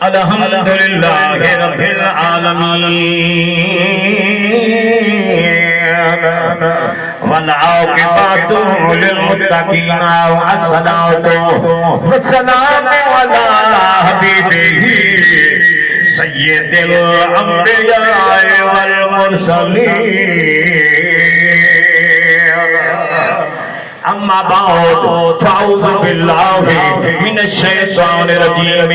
الحمدللہ رب العالمین والعاقبۃ للمتقین والصلاۃ والسلام علی حبیبہ سید الانبیاء والمرسلین اما بعد فاعوذ باللہ من الشیطان الرجیم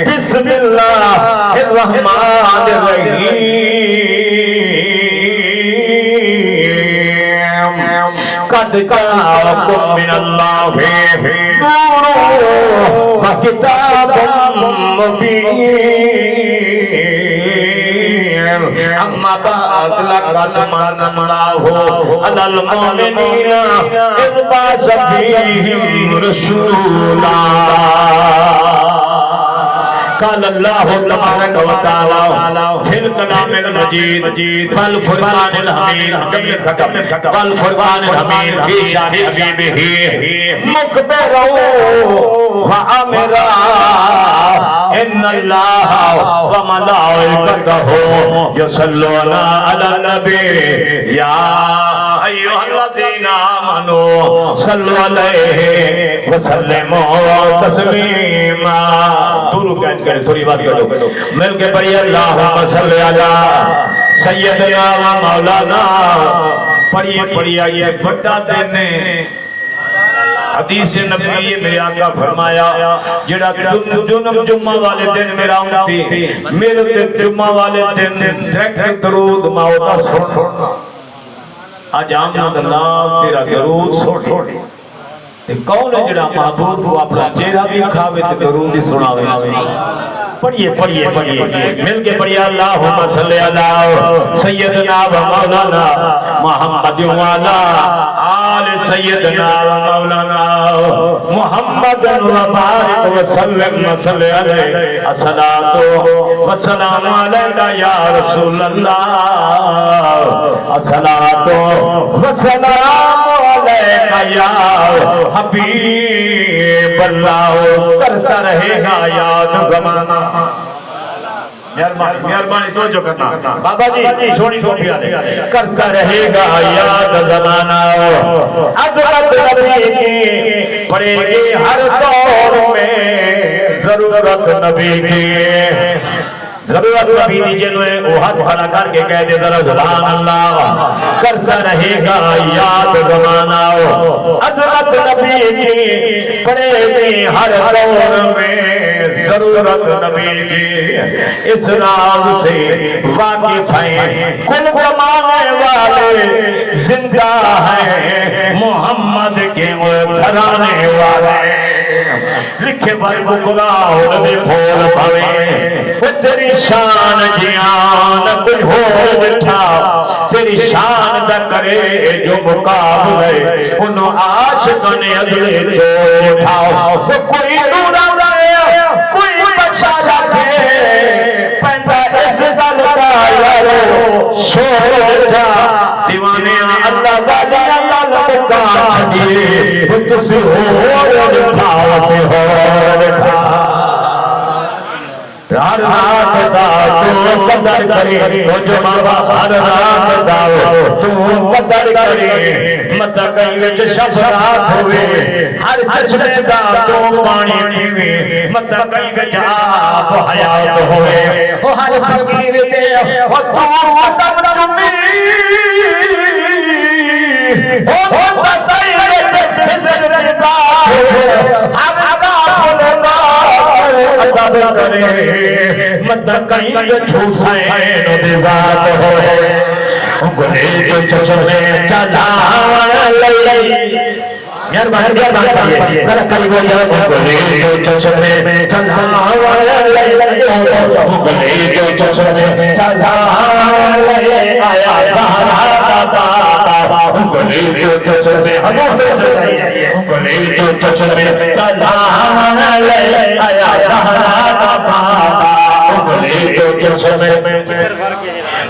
بسم اللہ الرحمن الرحیم قد جاءکم من اللہ نور وکتاب مبین اما بعد لقد من اللہ علی المؤمنین اذ بعث فیہم رسولا قال اللہ تبارک و تعالی فی الکلام المجید والفرقان الحمید والفرقان الحمید فی شان حبیبہ مخبرا وامرا ان اللہ وملائکتہ یصلون علی النبی یا ایھا الذین آمنوا صلوا علیہ وسلموا تسلیما دورو کہہ کر تھوڑی بات کرو مل کے پڑھیے اللہم صلی علی سیدنا و مولانا پڑھیے یہ بڑا دن ہے حدیث نبوی میرے آقا فرمایا جڑا جمعہ والے دن میرا امتی میرے جمعہ والے دن ڈائریکٹ درود ماؤدا سن آج آمد اللہ تیرا درود سن کون ہے جڑا محبوب کو اپنا چہرہ بھی کھاوے تے درود ہی سناوے پڑھیے مل کے پڑھیے اللہم صلی علی سیدنا و مولانا محمد وعلا آل سیدنا و مولانا محمد و بارک وسلم صلی علیہ الصلاۃ والسلام علیکہ یا رسول اللہ الصلاۃ والسلام علیکہ یا حبیب اللہ کرتا رہے گا یاد زمانہ مہربانی توجہ کرنا بابا جی سونی ٹوپیاں دے کرتا رہے گا یاد زمانہ عظمت نبی کی پڑے گی ہر دور میں ضرورت نبی کی ضرورت نبی دی جنوے وہ ہاتھ کھڑا کر کے کہہ دے ذرا سبحان اللہ کرتا رہے گا یاد زمانہ عظمت نبی کی پڑے گی ہر دور میں ضرورت نبی کی اس راز سے واقف ہیں کل زمانے والے زندہ ہیں محمد کے گھرانے والے لکھے بر بکلا اور دے پھول پھوے تیری شان جیان کوئی ہو بٹھا تیری شان دا کرے جو مقابلے انہوں عاشقوں نے اگلے جو اٹھاؤ کوئی دورا رہے کوئی بچہ جاتے پہنتا اس ظلمہ یارو شور جا دیوانے اللہ باجی اللہ لبکا دیئے تسی ہو اٹھا سے ہو اٹھا ہر رات دا تو قدر کرے تو جو بابا ہر رات دا تو قدر کرے مت کہیں وچ شب رات ہوئے ہر چشمے دا تو پانی پیوے مت کہیں وچ آپ حیات ہوئے او ہر فقیر دے او تو قدم رمی او کہیں وچ خضر رضا ہر عطا بولنا عذاب کرے مت کہیں چھوسائیں نو دی ذات ہوئے گلے جو چشمے چلاوان لئی یار باہر گیا بات پڑھئے ذرا قریب ہو جائے گلے جو چشمے چلاوان لئی گلے جو چشمے چلاوان لئی آیا بہارا دادا گلے جو چشمے گلے جو چشمے چلاوان لئی آیا بہارا دادا گلے جو چشمے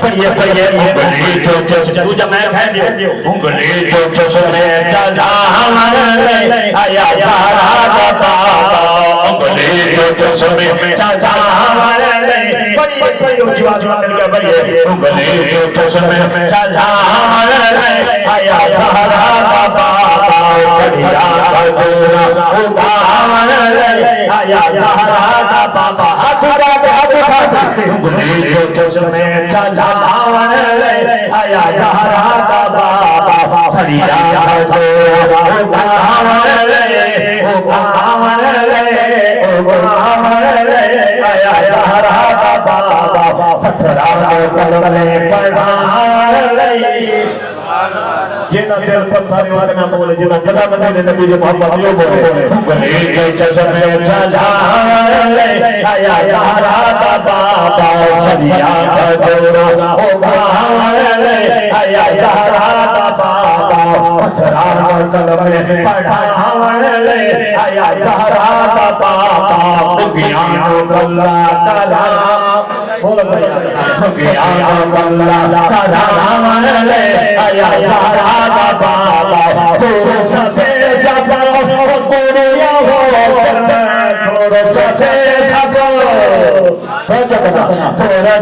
پڑھئے انگلی جو چشمے تو جب میں کہہ دیو انگلی جو چشمے چلاوان لئی آیا بہارا دادا انگلی جسم چلاون بڑی بڑی اونچی آواز میں مل کے بڑی انگلی جو جسم چلاون آیا زہرا کا بابا سڑیا کھجورا اگاون آیا زہرا کا بابا ہاتھ اٹھا انگلی جو جسم چلاون آیا زہرا کا بابا سڑیا کھجورا اگاون آیا زہرا کا بابا پتھرا کلمے پڑھان جنہ دل پتھر نہ بولے جنہ خدا مدینے نبی محمد یوں بولے انگلی کے چشم چلاون آیا زہرا کا بابا سڑیا کھجورا اگاون آیا زہرا کا بابا پتھرا کلمے پڑھان آیا زہرا کا بابا بگیاں اللہ کلام بولو بگیاں اللہ کلام آیا زہرا کا بابا تو سفے زفر دنیا ہو تو سفے زفر تو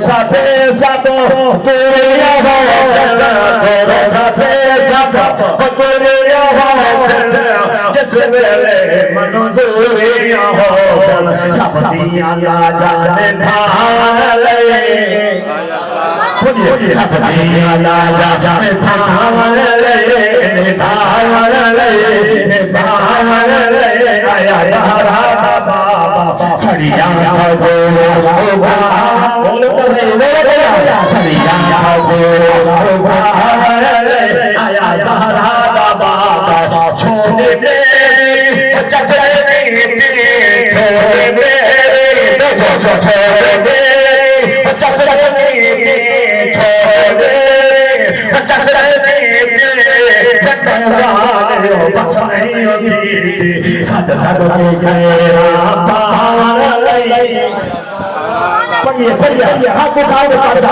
سفے زفر دنیا ہو تو سفے زفر دنیا ہو جس ویلے منظوریاں ہو سب دیاں لا جانے بھال سب دیاں لا جانے بھال آیا زہرا کا بابا سڑیا کھجورا اگاون سڑیا کھجورا اگاون آیا زہرا کا بابا چھوڑے چچرے چھوڑے چھوڑے چچرے چھوڑے سد سد پڑھیے پڑھیے ہاتھ اٹھاؤ سد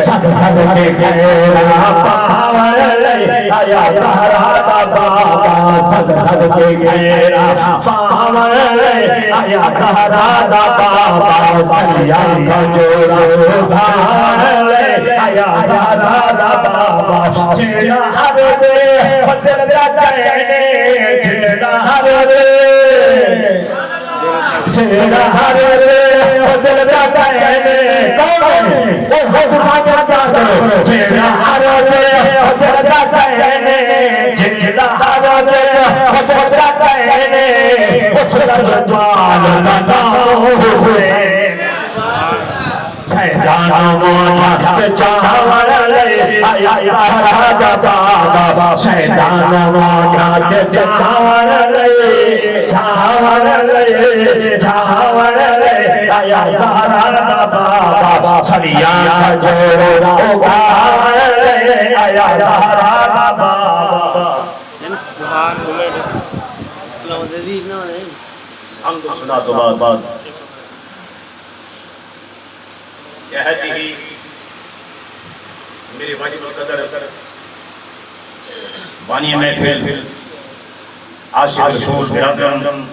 سد کے گھیرا پاون آیا زہرا کا بابا سد سد کے گھیرا پاون آیا زہرا کا بابا سڑیا کھجورا اگاون آیا زہرا کا بابا جیڑا ہر دے دل دا کہنے جیڑا ہر دے جیڑا ہر دے دل دا کہنے کون وہ خود کا کیا جیڑا ہر دے دل دا کہنے جیڑا ہر دے دل دا کہنے اس کا جوان کا نام حسین سیدانا مولا چاول آیا زہرا کا بابا سیدانا مولا چاول چاول آیا زہرا کا بابا سڑیا کھجورا اگاون آیا زہرا کا بابا ہم تو سنا تو بات کہتی ہی میری واجب القدر بانی محفل عاشق رسول برادران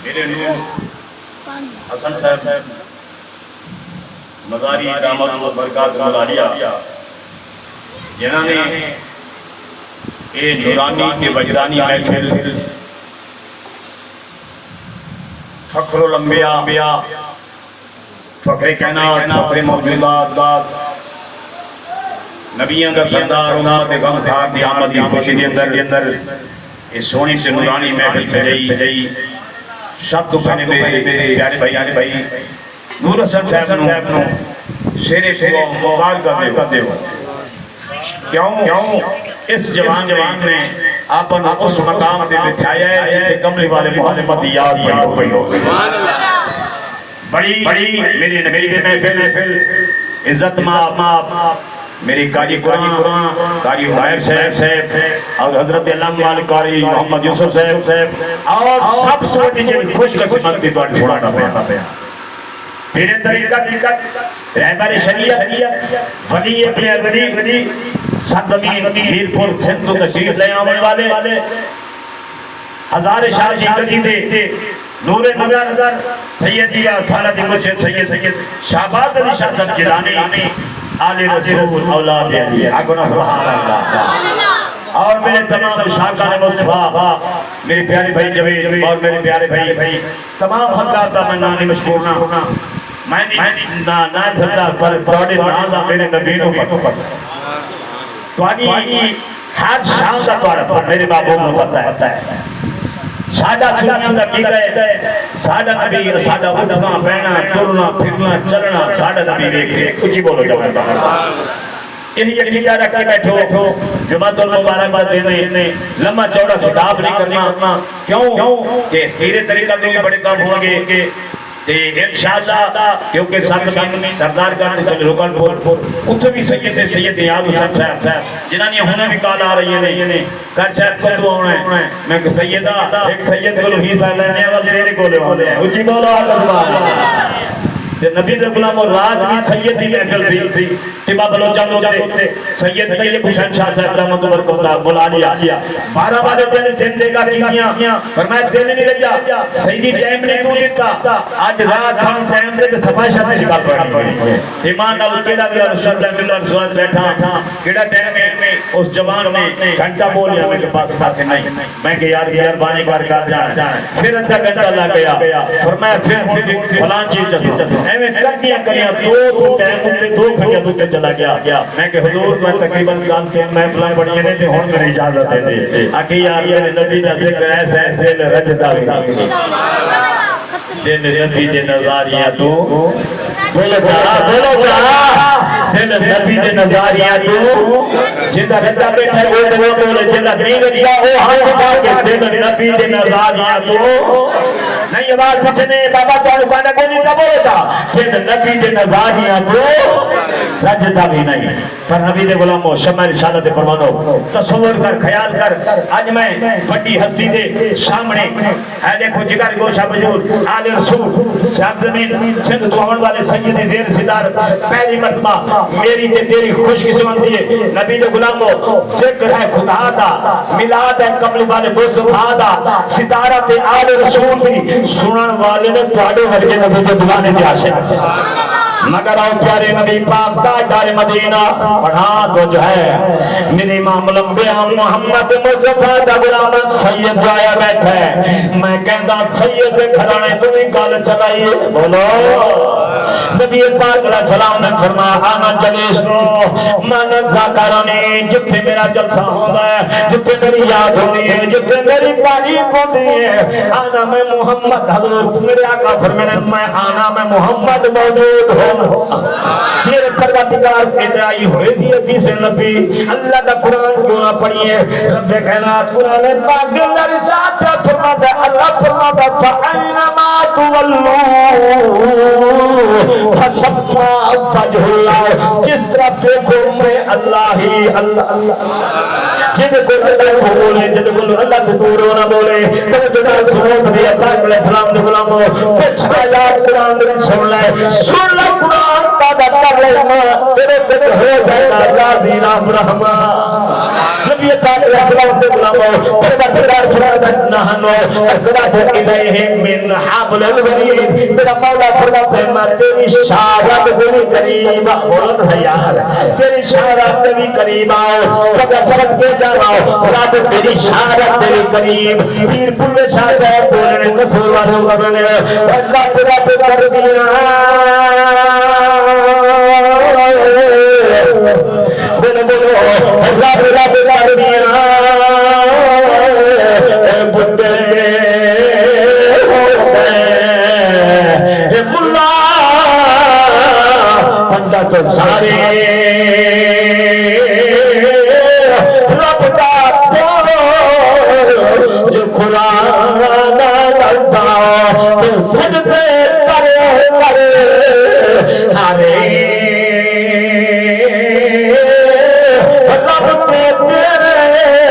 میرے نور حسن صاحب مزاری دامت و برکات ملالیہ جنہوں نے اے نورانی کے وجدانی محفل فخر الانبیاء فخر کائنات فخر موجودات نبیوں کا سردار امت غم خار دی آمد دی خوشی دی اندر اس سونی سے نورانی محفل سجائی سب تو پہنے میرے پیارے بھائی نور حسن صاحب نو شیرے کو مبارک کر دے کیوں اس جوان نے آپن اس مقام دے بچھایا ہے جیسے کملی والے محمد یاد پڑی ہو گئی بڑی میری محفل عزت ماں میری قاری قرآن قاری حائر صاحب اور حضرت علم والی قاری محمد یوسف صاحب اور سب سوٹی جن خوش قسمت کی تو چھوڑا نہ پیا میرے طریقہ رہبر شریعت ولی ابن ولی سرزمین میرپور سندھ تو تشریف لے آنے والے ہزار شاہ کی گدی دے نور نظر سیدی سالت مرشد سید شہباز علی شاہ صاحب جیلانی آل رسول اولاد علی آگونا سبحان اللہ اور میرے تمام شاہکان مصطفیٰ میرے پیارے بھائی جوید اور میرے پیارے بھائی تمام حضرات میں نانی مشکور نہ میں نہ دھلتا پر توڑے نازا میرے نبینوں پر توانی ہر شام کا توڑا پر میرے بابوں میں پتہ ہے سادہ چھوڑیاں دا کی گئے سادہ نبی سادہ اٹھنا پہنا ترنا پھرنا چلنا سادہ نبی دیکھے کچھ بولو جب یہی عقیدہ رکھ کے بیٹھو جمعۃ المبارک بات دینے لمبا چوڑا خطاب نہیں کرنا کیوں کہ میرے طریقہ میں بڑے کام ہوں گے انشاءاللہ کیونکہ سردار کا رکن پور اتھے بھی سید یاد حسین صاحب جنہاں یہ ہونے بھی کال آ رہی ہیں کر شاید کدو ہونا ہے میں کہ سیدہ ایک سید کو ہی صاحب لینے والا تیرے کو لے ہونے ہیں اچھی بولو آقا نبی غلام اور رات بھی سید دی محفل سی تبا بلوچہ لوگ دے سید طیب حسین شاہ صاحب رحمت اللہ کو بلا لیا 12 والے دن دے گا کیاں فرمایا دن نہیں رجا سیدی ٹائم نہیں تو دیتا آج رات شام ٹائم دے صفائی شاہ میں شکار پڑی ایمان نال کیڑا بھی رسول اللہ رسول بیٹھا کیڑا ٹائم میں اس جوان میں گھنٹہ بولیا میرے پاس بات نہیں میں کہ یار بانی بار کر جانا پھر ادھا گھنٹہ لگ گیا فرمایا پھر فلان چیز جسو میں کردیاں کریاں دو ٹائم اٹھے 2 گھنٹے دوتے چلا گیا میں کہ حضور میں تقریباً کام کے میں فلان پڑھیے نہیں تھے ہون میں اجازت دے دے آکے یار میرے نبی کا ذکر ایسا ہے دل رجدہ بھی دل نبی دے نظاریاں تو بولو جا دل نبی دے نظاریاں تو جنہ رجدہ بیٹھا ہے وہ بولے جنہ نہیں رجدہ وہ ہاں بتا کہ دل نبی دے نظاریاں تو نہیں آواز پچھنے بابا تو کہنا کوئی نہیں بولے تھا کہ نبی دے نظاریاں تو رجدہ بھی نہیں پر نبی دے غلاموں شمع رسالت فرمانو تصور کر خیال کر آج میں بڑی ہستی دے سامنے ہے دیکھو جگر گوشہ بجور آل رسول سرزمین سندھ تو ہون والے سید زیر صدارت پہلی مرتبہ میری تے تیری خوش قسمتی ہے نبی دے غلاموں ذکر ہے خدا دا ملاد ہے قبل والے مصطفیٰ دا صدارت آل رسول بھی سنن والے نے تواڈے ورگے نبی دے دلانے دے عاشق مگر آؤ پیارے نبی پاک تاجدار مدینہ پڑھا تو جو ہے میرے امام الانبیاء محمد مصطفیٰ دا غلام سید جو آیا بیٹھا ہے میں کہتا سید گھرانے تمہیں گل چلائیے بولو نبی پاک علیہ السلام نے فرمایا آنا جلیس نو من ذاکرانی جتھے میرا جلسہ ہوگا ہے جتھے میری یاد ہونی ہے جتھے میری تعریف ہوتی ہے آنا میں محمد حضور میرے آقا فرمایا میں آنا میں محمد موجود ہوں میرے پروردگار ادرائی ہوئے دی حدیث نبی اللہ کا قرآن کیوں نہ پڑھیے رب کائنات قرآن پاک دل ارشاد فرماتا ہے اللہ فرماتا فَأَيْنَمَا تُوَلُّوا فَثَمَّ وَجْهُ اللَّهِ جس طرف دیکھو میں اللہ ہی اللہ جن کو اللہ کو بولے جن کو اللہ کو دور نہ بولے تو جدا سنو نبی پاک علیہ السلام نے غلاموں کچھ آیات قرآن میں سن لے قرآن پادا کر رہا تیرے دل ہو جائے گا راضی رام رحمان نبی پاک علیہ السلام نے غلاموں پروردگار فرماتا نحنو اقرب الیہم من حبل الورید میرا مولا فرماتا ہے میں تیری شارت بھی قریب بولت ہے یار تیری شارت بھی قریب آؤ اگر فرق کے جاؤ رب تیری شارت تیری قریب پیر پلے شاہ صاحب بولنے قصور والوں کا بنے اللہ رب کر دیا بولو بولو رب رب کر دیا بڑے ہوتے ملا بندہ تو سارے رب کا جو قرآن لگتا سجدے کرے ہارے رب کے تیرے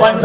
5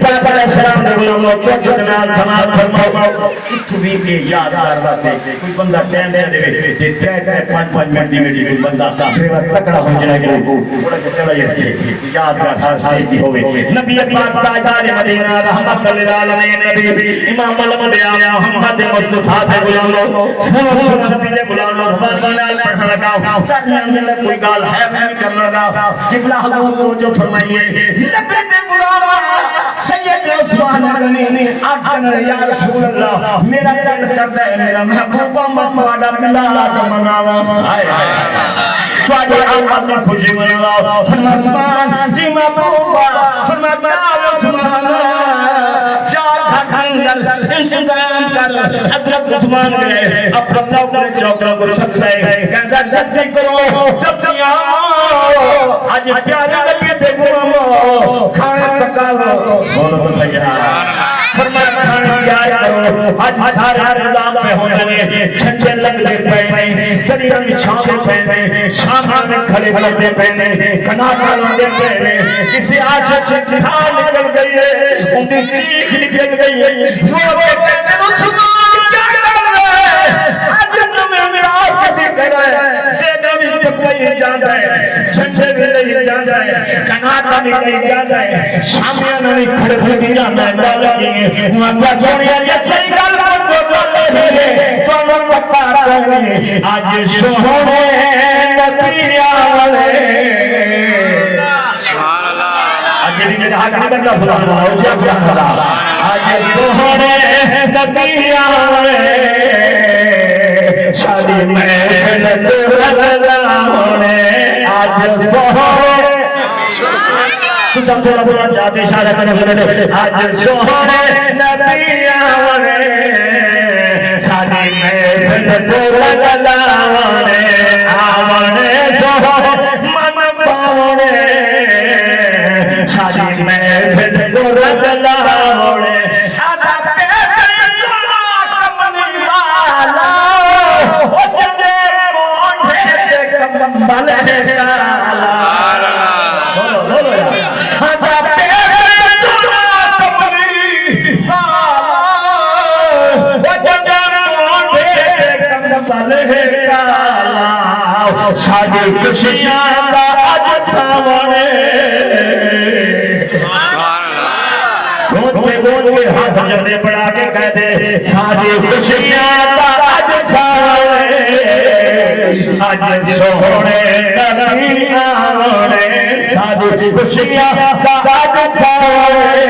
پاک علیہ السلام نے غلاموں تو جتنا سماعت فرماؤ اتو بھی کے یادگار واسطے کوئی بندہ ٹائم دے دے تے 3-5 منٹ دی ویڈیو کوئی بندہ ڈرائیور تکڑا ہو جائے کو تھوڑا کہ چلا جائے یادگار ہر چیز دی ہوے نبی پاک تاجدار مدینہ رحمت للعالمین نبی امام الانبیاء محمد مصطفیٰ دے غلاموں نبی دے غلاموں ربانی نال پڑھن لگا تاکہ اندر کوئی گال ہے نہیں کرنا لگا قبلہ حضور کو جو فرمائیے نبی دے غلاموں سید عثمان غنی آپ کہنا یا رسول اللہ میرا دل کرتا ہے میرا محبوب مواڈا ملا مناوا ہائے تواڈے آمد دی خوشی مناوا فرمایا عثمان جی محبوبا فرمایا عثمان جا کھنگل انتظام کر حضرت عثمان گئے اپنا نوکر چوکروں کو سکسائے کہتا جلدی کرو جلدی آؤ آج پیارے نبی تھے غلاموں کھانے پکاؤ بولو تو بھیا فرمایا کھانے تیار کرو آج سارے نظام پہ ہو جانے چھچے لگتے پہنے دریا میں چھاؤں پہنے شامہ میں کھڑے لگتے پہنے کناٹا لگتے پہنے کسی عاشق سے کھا نکل گئی ہے ان کی چیخ نکل گئی ہے وہ کہتے ہیں عثمان کیا کر رہے ہیں آج تمہیں میرا آفتی کر رہے ہیں دیکھا بھی پکوئی جان ہے چھنچے بھی نہیں جان ہے کناٹا بھی نہیں جان ہے شامیانہ بھی کھڑے کھڑے جان ہے ڈالا کی وہاں چھوڑیا یہ صحیح گل کو ڈالے ہیں تو ہم پکا رہے ہیں آج سونے نبی آولے آج میرے حق نہیں بنتا سبحان اللہ اچھا سبحان اللہ آج سونے نبی آولے شادی میں لگاؤنے آج سونے کچھ ہم تھوڑا چاہتے اشارہ کرنے آج سونے نبی آولے شادی میں لگاؤنے آولے سونے من پاؤنے شادی میں لگاؤنے شادی خوشیاں کا آج سامنے گونج کے ہاتھ جمنے پڑا کے کہتے شادی خوشیاں کا آج سامنے آج سونے نبی آونے شادی خوشیاں کا آج سامنے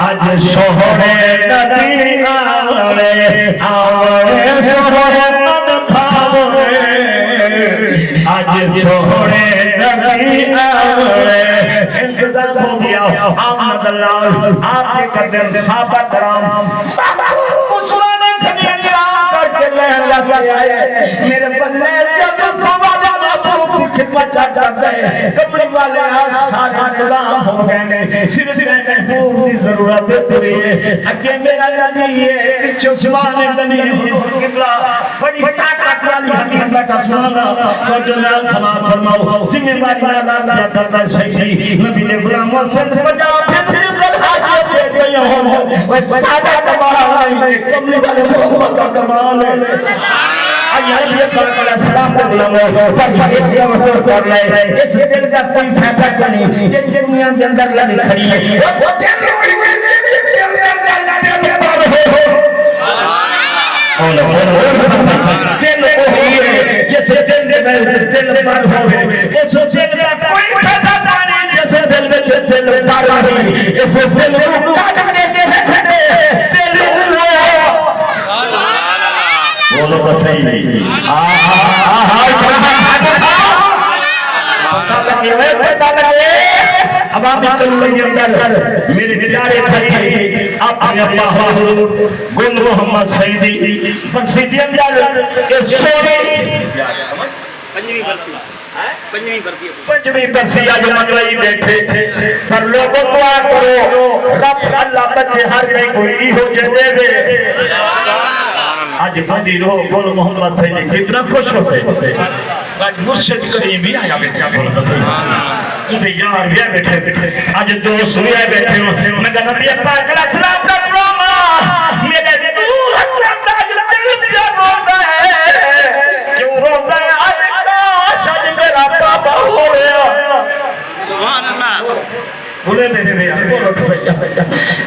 آج سونے نبی آونے آونے سونے من بھاونے آج سونے نبی آونے انتظار ہو گیا آمد اللہ آپ کے قدم صحابہ کرام مسلمان کھنی انجام کر کے لہر لگے آئے میرے بندے جب بابا کی خدمت کرتا ہے کپڑے والے آج سارا نظام ہو گئے ہیں صرف محبوب کی ضرورت پوری ہے اگے میرا نبی ہے پچھو عثمان غنی قبلہ بڑی طاقت والی حدیث بیٹھا سنانا تو جو نال سماعت فرماؤ ذمہ داری ادا کیا کرتا ہے صحیح نبی نے غلاموں سے بجا پھر دل حاجت پہ گئی ہوں وہ سادہ کمال نہیں کملی والے محمد کا کمال ہے نبی پاک علیہ السلام کے غلاموں پر یہ وصول کر لے اس دل کا کوئی فائدہ نہیں جس دنیا کے اندر لڑ کھڑی ہے وہ دل وہی ہے جس دل میں دل بار ہوئے اس دل کا کوئی فائدہ نہیں جس دل میں دل بار ہوئی اس دل کو کاٹ کے دل بولو تو صحیح اب آپ کے اندر میرے پیارے بھائی اپنے اللہ حضور گل محمد سیدی برسی اندر اس سوری پنجویں برسی آج منگلائی بیٹھے پر لوگوں دعا کرو رب اللہ بچے ہر کہیں کوئی ہو جائے دے آج بندی رو گل محمد سیدی کتنا خوش ہو سے آج مرشد کریم بھی آیا بیٹھے آپ بولتا تھا ادھر یار بھی بیٹھے آج دوست بھی بیٹھے ہوں میں کہا نبی پاک علیہ السلام کا غلام میرے دور حضرت آج دل پہ روتا ہے کیوں روتا ہے آج کاش آج میرا بابا ہو گیا سبحان اللہ بولے دے بھیا بولو تو بھیا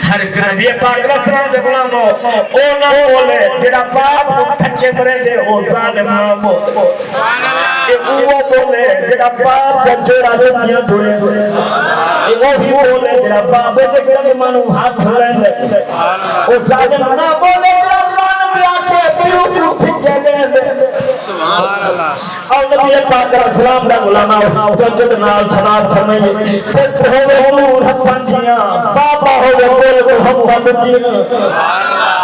ہر نبی پاک علیہ السلام دے غلام او نہ بولے جڑا باپ کو تھکے مرے دے او ظالم نہ بولے سبحان اللہ اے وہ بولے جڑا باپ دا جوڑا دنیا دھوڑے اے وہی بولے جڑا باپ دے کلمہ نو ہاتھ لیندے او ظالم نہ بولے جڑا لعنت دے آکھے پیو پیو تھکے دے سبحان اللہ اور نبی پاک علیہ السلام دا غلام جد نال سنات فرمائے پتر ہوے نور حسن جیاں بابا ہوے بول محمد جی سبحان اللہ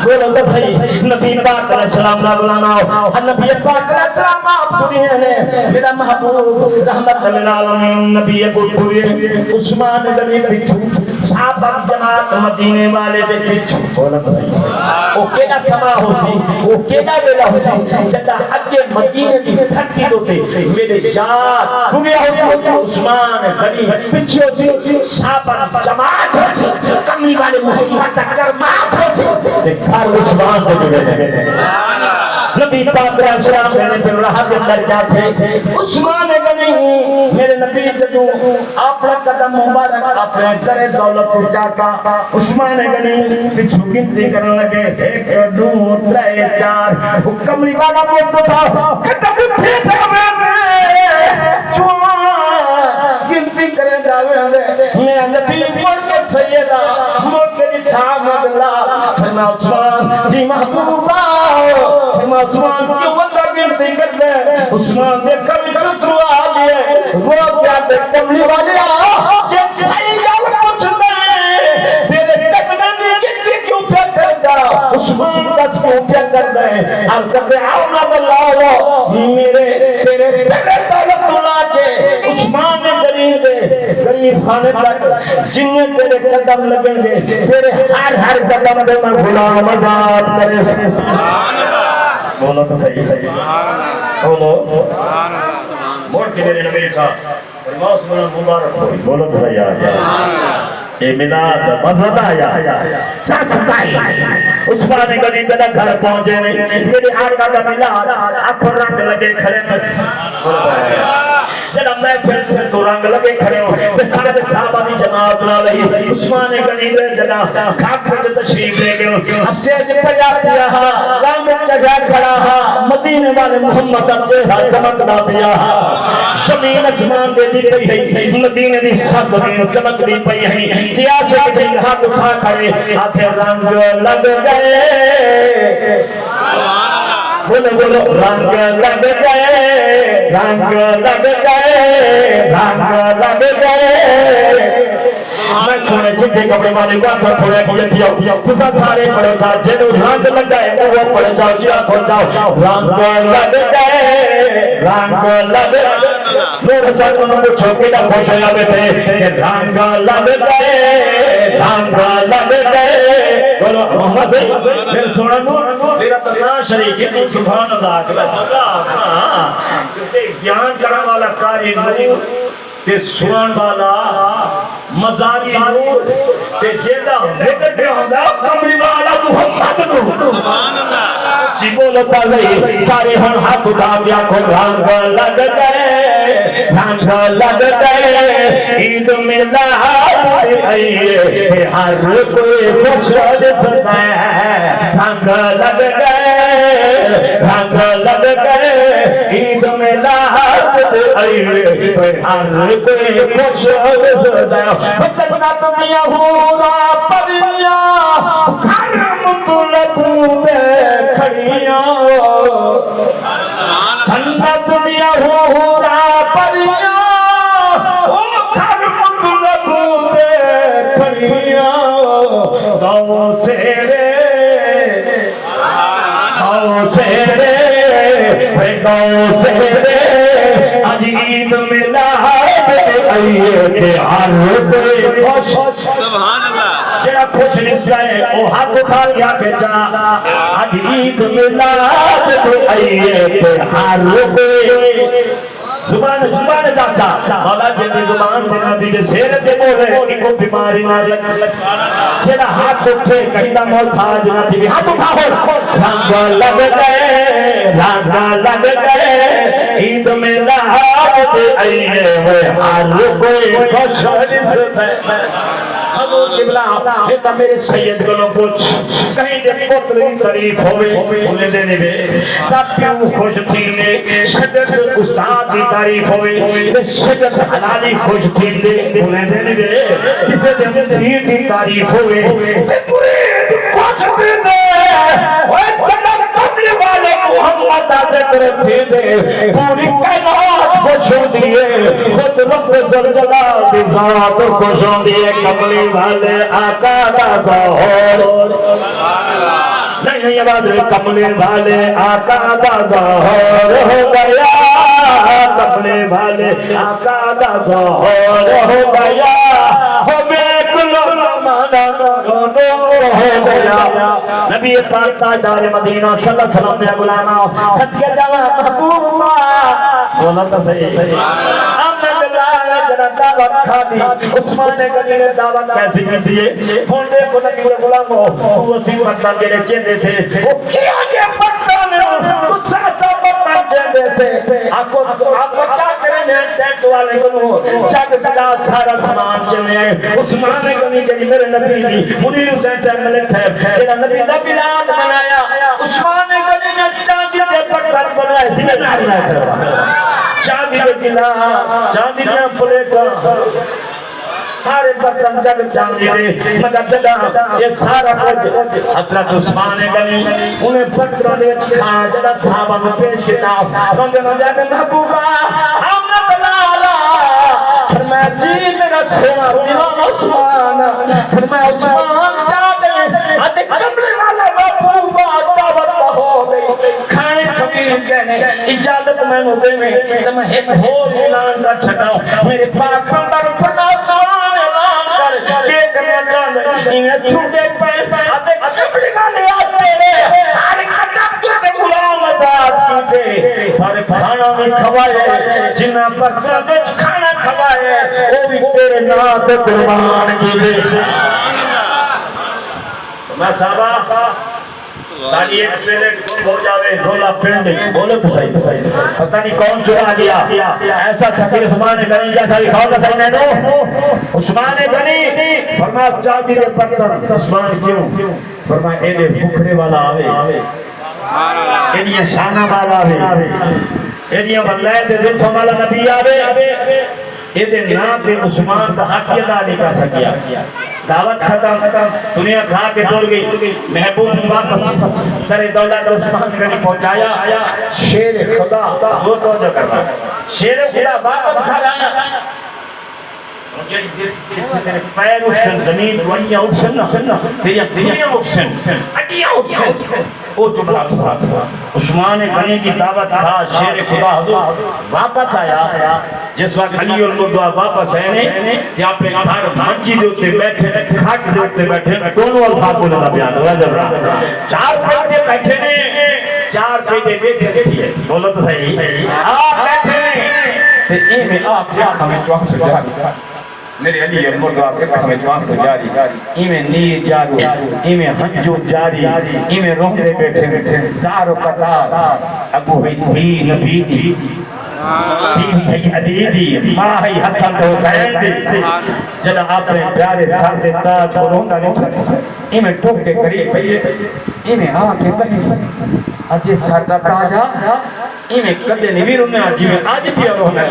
بولو تو صحیح نبی پاک علیہ السلام دا غلام نبی پاک علیہ السلام پوری نے میرا محبوب رحمت للعالمین نبی پوری عثمان غنی پیچھے صحابہ جماعت مدینے والے دے پیچھے بولو تو صحیح او کیڑا سما ہو سی او کیڑا ویلا ہو سی جدا اگے مدینے دی دھرتی دوتے میرے یار پوری ہو سی عثمان غنی پیچھے ہو سی صحابہ جماعت ہو سی کملی والے محمد دا کرمات ہو سی گھر عثمان دے جڑے نبی پاک علیہ السلام نے پھر راہ کے اندر کیا تھے عثمان غنی میرے نبی جدوں اپنا قدم مبارک اپنے کرے دولت پہنچاتا عثمان غنی پچھو گنتی کرنے لگے 1 2 3 4 کملی والا بولتا تھا قدم پھیٹا میں گنتی کرے جاوے میں نبی مڑ کے سیدہ مڑ کے چھام اللہ فرما عثمان جی محبوبہ فرما عثمان کیوں بندہ گنتی کر دے عثمان دیکھا بھی چترو آگئے وہ کیا دے کملی والے جب صحیح جاؤ پوچھ دے تیرے قدمہ دی گنتی کیوں پہ کر دا عثمان دس کیوں پہ کر دے اور کر دے اولاد اللہ میرے تیرے دولت دلا کے عثمان غریب خانے تک جنہیں تیرے قدم لگن گے تیرے ہر قدم دے میں غلام آزاد کرے بولو تو صحیح بولو موڑ کے میرے نبی صاحب فرماؤ سبحان مبارک بولو تو صحیح اے ملاد مذہب آیا چاستائی عثمان غنی کا گھر پہنچے نہیں میرے آقا کا ملاد آنکھوں رنگ لگے کھڑے میں جب میں پھر تو رنگ لگے کھڑے ہوں کہ سارے صحابہ دی جماعت نہ لئی عثمان غنی دے جنا کھاک پھر تشریف لے گئے اسٹیج پر جا پیا رنگ چڑھا کھڑا مدینے والے محمد چہرہ چمکدا پیا شمین اسمان دے دی پئی ہے مدینے دی سب چمک دی پئی ہے دیا چھے ہاتھ اٹھا کھڑے آتے رنگ لگ گئے بولو بولو رنگ لگ گئے رنگ لگ گئے رنگ لگ گئے میں سونے چھتے کپڑے والے بات تھوڑے کیے تھے تسا سارے پڑھو جا جنہوں رنگ لگ گئے وہ پڑھ جاؤ جیا کھو جاؤ رنگ لگ گئے رنگ لگ گئے لوگ چاہتے انہوں کو چھوکے نہ خوش ہویا بیٹھے کہ رنگ لگ گئے رنگ لگ گئے بولو محمد سے پھر سونا میرا تقرار شریک ہے سبحان اللہ کیونکہ گیان کرنے والا کاری نور تے سنان والا مزاری نور تے جیدہ ذکر پہ ہوندہ کملی والا محمد نور سبحان اللہ جی بولو تازہی سارے ہن ہاتھ اٹھا دیا کو رنگ لگ گئے رنگ لگ گئے عید میلاد آئیے ہر کوئی خوش رستا ہے رنگ لگ گئے رنگ لگ گئے عید میلاد آئیے ہر کوئی خوش رستا ہے جنت دیا ہورا پریاں کرم طلبوں میں کھڑیاں جنت دیا ہورا پریاں کرم طلبوں میں کھڑیاں گاؤں سے رے گاؤں سے رے گاؤں سے رے آج عید میلاد آئیے کہ ہر کوئی خوش سبحان اللہ جڑا خوش نسلا ہے وہ ہاتھ اٹھا دیا بیٹا آج عید میلاد آئیے کہ ہر کوئی زبان چاچا مولا جی دی زبان تے نبی دے سیر تے بولے کہ کوئی بیماری نہ لگ جڑا ہاتھ اٹھے کہیں دا محتاج نہ تھی ہاتھ اٹھاؤ رنگ لگ گئے عید میں لہات آئیے ہوئے ہر کوئی خوش ہے حضور قبلہ یہ تا میرے سید کو پوچھ کہیں دے پتر کی تعریف ہوئے انہیں دینے بے پیو خوش تھی نے شدت استاد کی تعریف ہوئے شدت حلالی خوش تھی نے انہیں دینے بے کسے دے پیر کی تعریف ہوئے پورے خوش تھی نے جنم قبل والے محمد ذکر تھی نے پوری کائنات خوش ہو دیئے خود رب زلجلال دی ذات خوش ہو دیئے قبل والے آقا دا ظہور نہیں آواز کملے والے آقا دا ظہور ہو گیا کملے والے آقا دا ظہور ہو گیا ہو بے کلو مانا ہو گیا نبی پاک تاجدار مدینہ صلی اللہ علیہ وسلم دے غلاما صدقے جاواں محبوبا بولا تو صحیح دعوت کھا دی عثمان غنی نے دعوت کیسی کی دیئے پھونڈے کو نبی غلاموں وہ اسی پتہ جڑے چندے تھے وہ کیا کے پتہ میں کچھ سا پتہ چندے تھے آپ کیا کریں ہیں ٹیٹ والے کو جگ بلا سارا سامان چنے آئے عثمان غنی جڑی میرے نبی دی منیر حسین صاحب ملک صاحب جڑا نبی دا بلاد بنایا عثمان غنی نے چاندی دے پتھر بنائے ذمہ داری نہ چاندی دے گلاس چاندی دے پلیٹاں سارے برتن جب چاندی دے مگر جدا یہ سارا کچھ حضرت عثمان غنی انہیں برتنوں دے کھانا جدا صحابہ میں پیش کیا رنگ رنگ محبوبہ امنت لالا فرمایا جی میرا چھوڑا دیوان عثمان فرمایا عثمان جا دے آتے کملے والا محبوبہ دعوت ہو گئی کھانے کبیر کہنے اجازت میں نو دے میں تو میں ایک ہور اعلان کر چھکاؤں میرے پاک پندر فرما عثمان اعلان کر کہ کرنا چاہتا انہیں چھوٹے پیسے آتے کبلی والے آتے رہے سارے قدم کے غلام آزاد کی دے پر کھانا بھی کھوائے جنہ پر ترابچ کھانا کھوائے وہ بھی تیرے نات قربان کی دے میں صحابہ ساڑی ایک پلیٹ گم ہو جاوے رولا پینڈ بولو تو صحیح پتہ نہیں کون چرا گیا ایسا سکر عثمان غنی جیسا لکھاؤ گا صحیح نینو عثمان غنی فرمایا چاندی دے برتن عثمان کیوں فرمایا ایڈے بکھڑے والا آوے ایڈیاں شانہ والا آوے ایڈیاں واللہ دے ذلف والا نبی آوے ایڈے نا دے عثمان دا حق ادا نہیں کر سکیا دعوت ختم دنیا کھا کے ڈول گئی محبوب واپس در دولت عثمان غنی پہنچایا شیر خدا وہ توجہ کرنا شیر خدا واپس کھا رہا تیرے پیر اٹھن زمین وڑیاں اٹھن تیری دنیا اٹھن اڈیاں اٹھن وہ جملہ عثمان غنی کی دعوت کھا شیر خدا حضور واپس آیا جس وقت علی المرضا واپس آئے نے یہاں پہ گھر منجی دے ہوتے بیٹھے کھاٹ دے ہوتے بیٹھے دونوں الفاظ بولے دا بیان ہوا جب رہا چار پیٹے بیٹھے نے چار پیٹے بیٹھے تھی بولو تو صحیح آپ بیٹھے نے تے اے میں آپ کیا ہمیں چوک سے جاری میرے علی المرضا کے ہمیں چوک سے جاری ای میں نیر جارو ای میں ہنجو جاری ای میں روح دے بیٹھے زار و قطار ابو ہوئی تھی نبی دی بی بی ہے علی دی ماں ہے حسن تو حسین دی جدا آپ نے پیارے سر سے تاج کو روندہ نہیں ای میں ٹوک کے قریب پہیے ای میں آنکھیں بہی آج یہ سر دا تاجا ای میں کدے نبی رونے آجی میں آج پیا رونا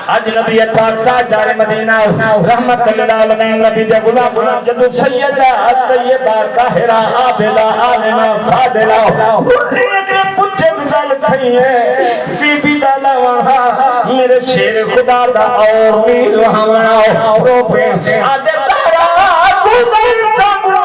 آج نبی پاک تاجدار مدینہ رحمت اللہ علیہ نبی دے غلام جدو سیدہ طیبہ طاہرہ عابدہ عالمہ فاضلہ حریت پچھے سال کھئیے بی بی دالا وہاں میرے شیر خدا دا اور میر وہاں رو پہ آدھے تارا گودل ساموا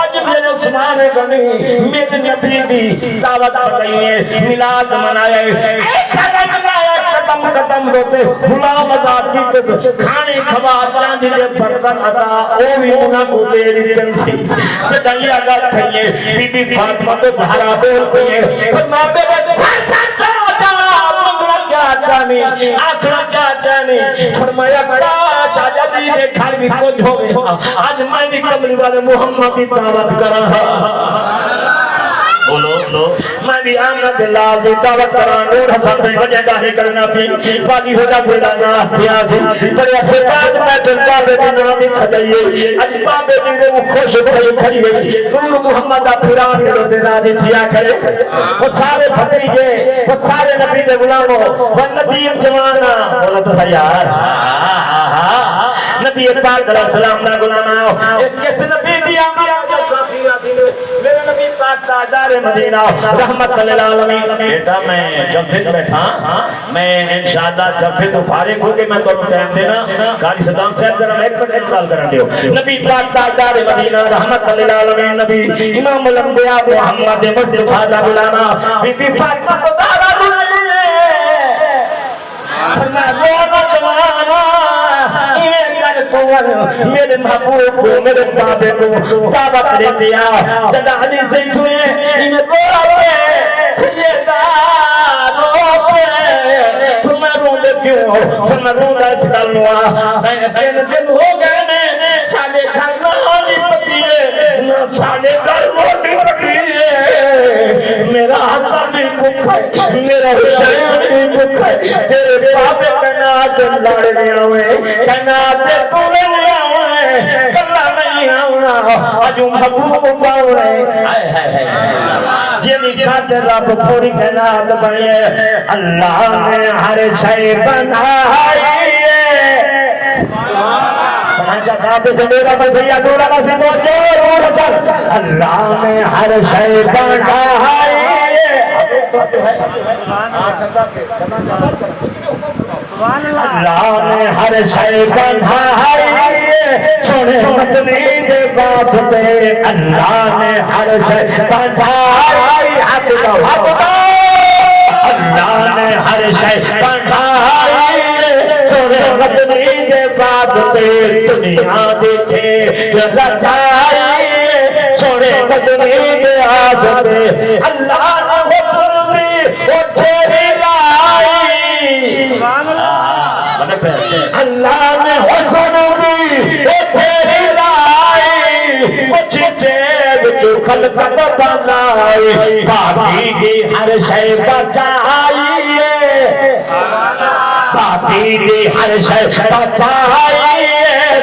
آج میرے عثمان غنی میرے نبی دی دعوت بتائیے میلاد منائے ایسا رنگنایا قدم قدم روتے غلام آزاد کی کھانے کھوا چاندی دے برتن عطا او بھی انہاں کو میری تنسی چڑھائی آگا کھئیے بی بی فاطمہ تو زہرا بول پئیے فرما بے سر سر چاہتا نہیں آخنا چاہتا نہیں فرمایا کاش آج علی دے گھر بھی کچھ ہوئے آج میں بھی کملی والے محمد کی دعوت کر رہا بولو میں بھی آمد لال دی دعوت کران نور حسن سے وجہ داہی کرنا پی پاکی ہو جا کوئی لانا احتیاسی بڑے عرصے بعد میں جنتا بے دی نامی سجائیے اجبا بے دی وہ خوش کھئی کھڑی گئی نور محمد اپھران کے روتے راضی تھیا کھڑے وہ سارے بھتیجے وہ سارے نبی دے غلاموں وہ نبی جوانا بولا تو سیار نبی پاک علیہ السلام دا غلام آؤ ایک کس نبی دی آمد میرے نبی پاک تاجدار مدینہ رحمت للعالمین بیٹا میں جب سے بیٹھا میں انشاءاللہ جب سے تو فارغ ہو کے میں تو ٹائم دینا قاری صدام صاحب ذرا ایک منٹ انتظار کرن دیو نبی پاک تاجدار مدینہ رحمت للعالمین نبی امام الانبیاء محمد مصطفیٰ دا غلام بی بی فاطمہ تو دارا فرمایا رونا جوانا میرے محبوب کو میرے بابے کو دعوت دے دیا جدا حدیث سے سنے انہیں روڑے سیدہ روڑے فرمایا روڑے کیوں فرمایا روڑا اس دلوا میں دن ہو گئے میں ساڑے گھر نہ پتی ہے نہ ساڑے گھر روٹی پتی ہے میرا حسن بھی بھوک ہے میرا حسین بھی بھوک ہے تیرے بابے کا نات لڑ گیا ہوئے کنات تو لے آؤں کلا نہیں آؤنا آج محبوب آؤں جنہی خاطر رب پوری کنات بڑھے اللہ نے ہر شے بنائی جاتے سے میرا مسیح دورا مسیح موجود اللہ نے ہر شے بنائی اللہ نے ہر شے بنائی چھوڑے مدنی دے واسطے اللہ نے ہر شے بنائی اللہ نے ہر شے بنائی چھوڑے مدنی دے واسطے دنیا دیکھے رجائی چھوڑے مدنی دے واسطے اللہ نے حسن دی اٹھے لائی اللہ نے حسن دی اٹھے لائی کچھ چیز جو خلقت بنائی باقی کی ہر شے بچائی باقی کی ہر شے بچائی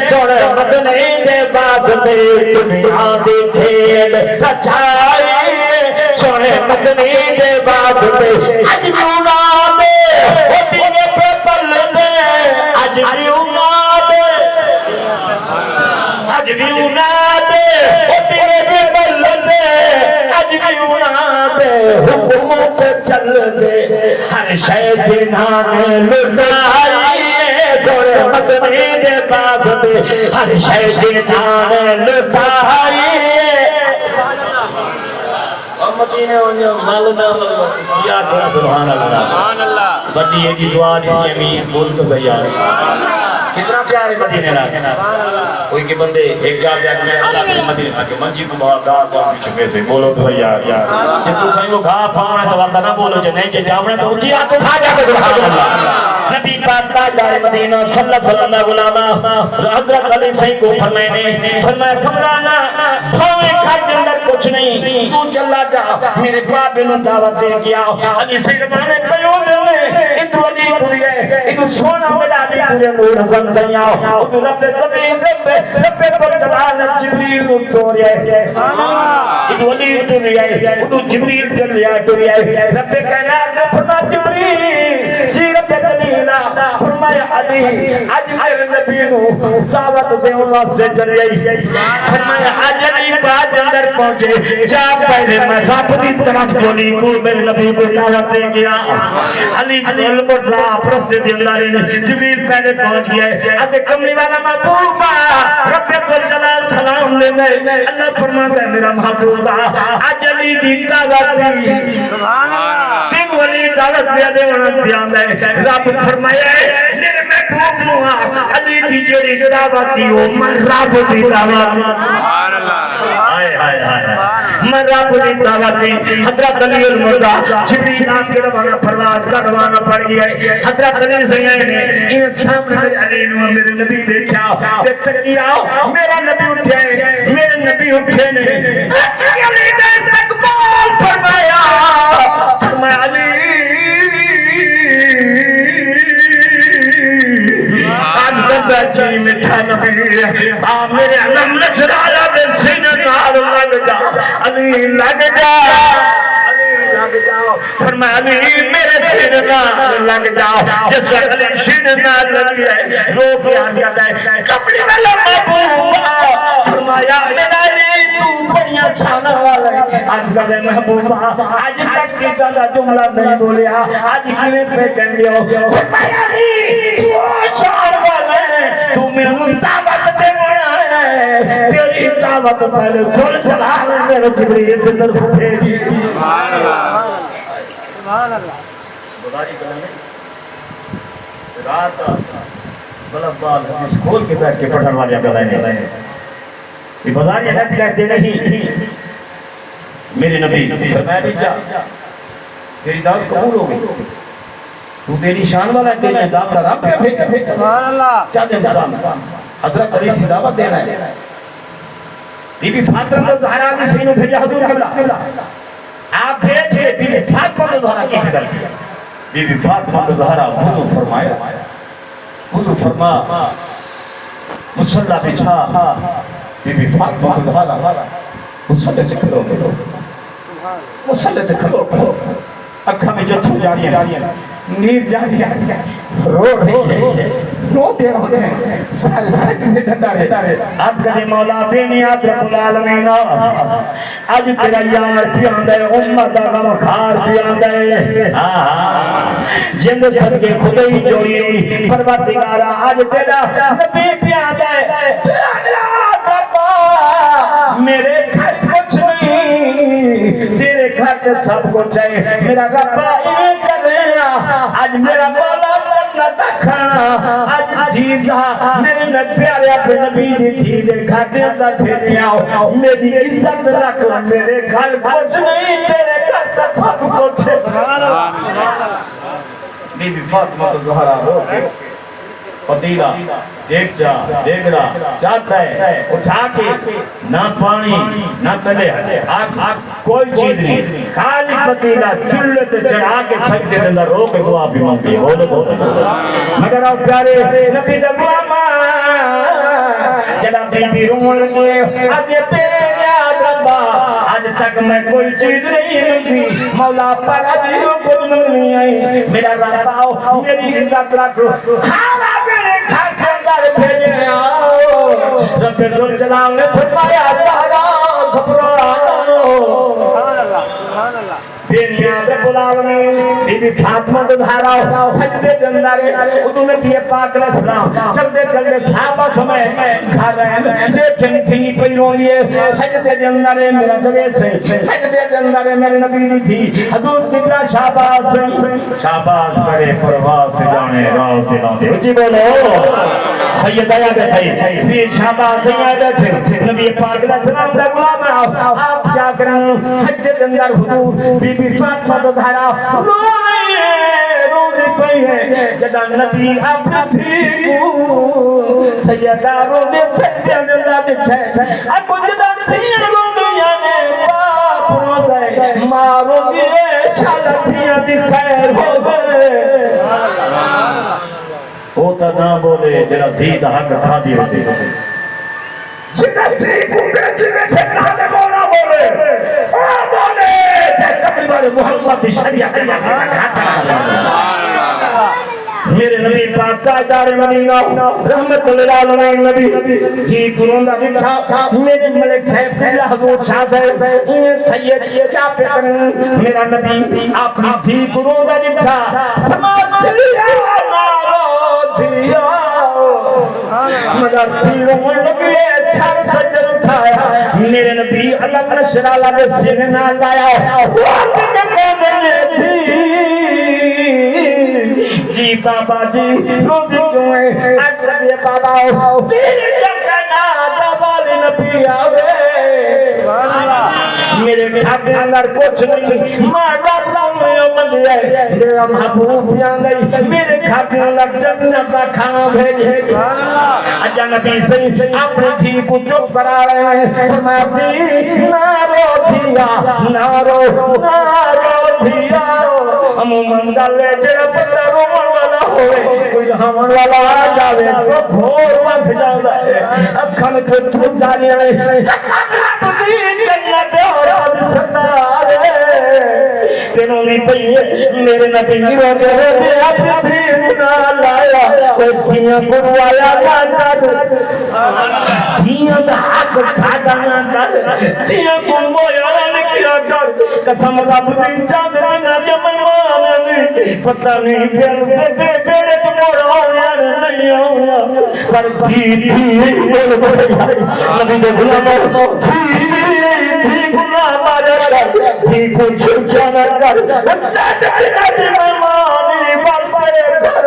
چھوڑے مدنی دے واسطے دنیا دی کھیل بچائی چھوڑے مدنی دے واسطے اج بھی اولاد وہ تیرے پہ پل دے اج بھی اولاد اج بھی اولاد وہ تیرے پہ پل دے اج بھی اولاد حکم پہ چل دے ہر شے جنہاں نے لٹائی چھوڑے مدنی دے واسطے ہر شے جنہاں نے لٹائی مدینے انجو مالنا یا تھوڑا سبحان اللہ بڑی ایک دعا دی امین بول تو سیار کتنا پیارے مدینے رہا کوئی کے بندے ایک جا دیا کہ اللہ کے مدینے رہا کہ منجی کو بہت گاہ کو آمی چھپے سے بولو تو سیار جب تو سائیں کو گاہ پاؤنا ہے تو وردہ نہ بولو جو نہیں جاؤنا تو اچھی آتو کھا جا کے سبحان اللہ نبی پاک تاجدار مدینہ صلی اللہ علیہ وسلم حضرت علی صحیح کو فرمایا گھبرانا بھاویں کھاتے اندر کچھ نہیں تو چلا جا میرے بابے نے دعوت دے گیا علی صحیح رمانے پیو دلے ادھو علی ٹوری ہے ادھو سونا ملا دی پورے نور حسن سیاؤ ادھو رب زمین زمبے رب تو جلال جبریل ٹوری ہے ادھو علی ٹوری ہے ادھو جبریل ٹوری ہے رب کہنا فرما جبریل جی رب جلیلہ فرمایا علی آج میرے نبی نو دعوت دے واسطے چلے آئی فرمایا آج علی بعد اندر پہنچے جا پہلے میں رب دی طرف چلی کو میرے نبی کو دعوت دے گیا علی المرزا پرستے دی اللہ نے جبریل پہلے پہنچ گیا ہے آتے کملی والا محبوبہ رب جلال سلام لے گئے اللہ فرماتا ہے میرا محبوبہ آج علی دی دعوت دی تین ولی دعوت دیا دے ونن بیان ہے رب فرمایا ہے میرے محبوب نوہا علی دی جڑی دعوت دی وہ من رب دی دعوت دی میں رب دی دعوت حضرت علی المردا جبریل آپ کے روانہ پرواز کا روانہ پڑ گیا ہے حضرت علی زین نے ان سامنے میرے علی نو میرے نبی دیکھا تے تکیا میرا نبی اٹھے نے علی نے استقبال فرمایا علی آج بندہ چی مٹھا نہیں میرے علم نشرایا دے سینہ نال لگ جا علی لگ جا فرمایا علی میرے سینہ نال لگ جاؤ جس وقت علی سینہ نال لگی ہے رو پیان کرتا ہے کپڑی میں لمبا بھوما فرمایا میرا علی تو بڑیاں شانہ والا ہے آج کہتے محبوبہ آج تک کی طرح جملہ نہیں بولیا آج کیویں پہ کہہ دیو فرمایا علی تو شان والا ہے تو میں دعوت دے بڑا ہے تیری دعوت پہلے سن چلا میرے جبریل کی طرف بھیجی سبحان اللہ سبحان اللہ بازاری کرنے رات بلب بال حدیث کھول کے بیٹھ کے پڑھن والے گلائیں یہ بازاری نٹ کہتے نہیں میرے نبی فرمایا نہیں جا تیری دعوت قبول ہو گئی تو تیری شان والا ہے تیری دعوت کا رب کیا بھیجا سبحان اللہ چاہتے انسان حضرت علی سے دعوت دینا ہے بی بی فاطمہ زہرا کی سینوں بھیجا حضور قبلہ آپ بھیج کے بی بی فاطمہ زہرا کی فکر کیا بی بی فاطمہ زہرا وضو فرمایا وضو فرما مصلی بچھا بی بی فاطمہ زہرا مصلی سے کھلو مصلی سے کھلو اکھا میں جو تھو جاری ہے نیر جاری ہے رو رہی ہے روتے ہوتے ہیں سارے سجدے ڈھٹا رہے اب کہے مولا بے نیاد رب العالمین آج تیرا یار پیان دے امت دا غم خار پیان دے جند صدقے خدای جوڑی پروردگارا آج تیرا نبی پیان دے پیان ربا میرے گھر کچھ نہیں تیرے گھر کے سب کچھ ہے میرا ربا ایویں کر رہا آج میرا مولا جنت کھانا آج دیدہ میرے پیارے اپنے نبی دی تھی دے گھر دے اندر پھیرے آؤ میری عزت رکھ میرے گھر کچھ نہیں تیرے گھر کا سب کچھ ہے بی بی فاطمہ زہرا رو کے پتیلا دیکھ جا دیکھ رہا چاہتا ہے اٹھا کے نہ پانی نہ تلے کوئی چیز نہیں خالی پتیلا چولہے تے چڑھا کے سجدے دے اندر رو کے دعا بھی مانگتی ہے بولو تو مگر آپ پیارے نبی دا غلامہ جڑا بی بی رون لگے آج یہ پیرے یاد ربا آج تک میں کوئی چیز نہیں مانگی مولا پر آج یوں کچھ نہیں آئی میرا رب آؤ میری عزت رکھو کھانا میرے گھر کے اندر بھیجے آؤ رب ذوالجلال نے فرمایا زہرا گھبرانا سبحان اللہ سبحان اللہ بے نیاز رب العالمین بی بی فاطمہ زہرا سجدے دے اندر ادو نبی پاک علیہ السلام چلتے چلتے صحابہ سمے گھر رہے لیکن تھی پئی رونیے سجدے دے اندر میرا جویز سے سجدے دے اندر میرے نبی دی تھی حضور قبلہ شہباز کرے پرواز سے جانے راز دلاؤں دے اچھی بولو سید آیا بیٹھائی پھر شہباز سید بیٹھے نبی پاک علیہ السلام سے غلام آپ کیا کریں سجدے دے اندر حضور بی بی فاطمہ زہرا رو دی پئی ہے جدا نبی اپنا تھی کو سیدہ رو دی سجدے دے اندر بیٹھے اکو جدا تھی رو دیا نے باپ رو دے ماں رو دی شالتیاں دی خیر ہو گئے وہ تا نہ بولے جڑا دید حق کھا دی ہوتی جنہ تھی کو بیچی میں ٹھکانے مولا بولے بولے کبھی بارے محمد شریعت میرے نبی پاک تاجدار مدینہ رحمت للعالمین نبی جی قرون دا بچھا میرے ملک صاحب اللہ حضور شاہ صاحب سید کیا پہ کریں میرا نبی اپنی تھی قرون دا بچھا سماج دیا نارو دیا مگر تیروں لگے سر سجر اٹھایا میرے نبی اللہ نشرہ لگے سینے نہ لایا وقت کے قدر تھی جی بابا جی رو دی کیوں ہے آج لگے بابا تیری جگہ نا دبال نبی آوے میرے کھاتے اندر کچھ نہیں مارا میرا محبوب جان گئی میرے کھاتے اندر جنت کا کھانا بھیجے اجا نبی سے اپنی تھی کو چپ کرا رہے ہیں فرماتی نارو دھیا نارو دھیا ہم منڈلے جڑا پتہ رومن والا ہوئے کوئی ہمن والا آ جاوے تو گھور وقت جاندہ ہے اکھن کو تو جانے آئے جنت اور آدھ سردار تینوں نے پہیے میرے نبی رو دے دے اپنی دھی نہ لایا کوئی دھیاں کروایا نہ کر دھیاں دا حق کھادا نہ کر دھیاں کروایا نہ کیا کر قسم رب دی چاند نہ جمعانی پتہ نہیں پھر بیڑے چموڑا ہویا نہیں ہویا پر دھی بول بھائی نبی دے غلاموں دھی گناہ مارے کر دھی کو چھوٹا نہ کر چاہتے مہمانی بل پڑے گھر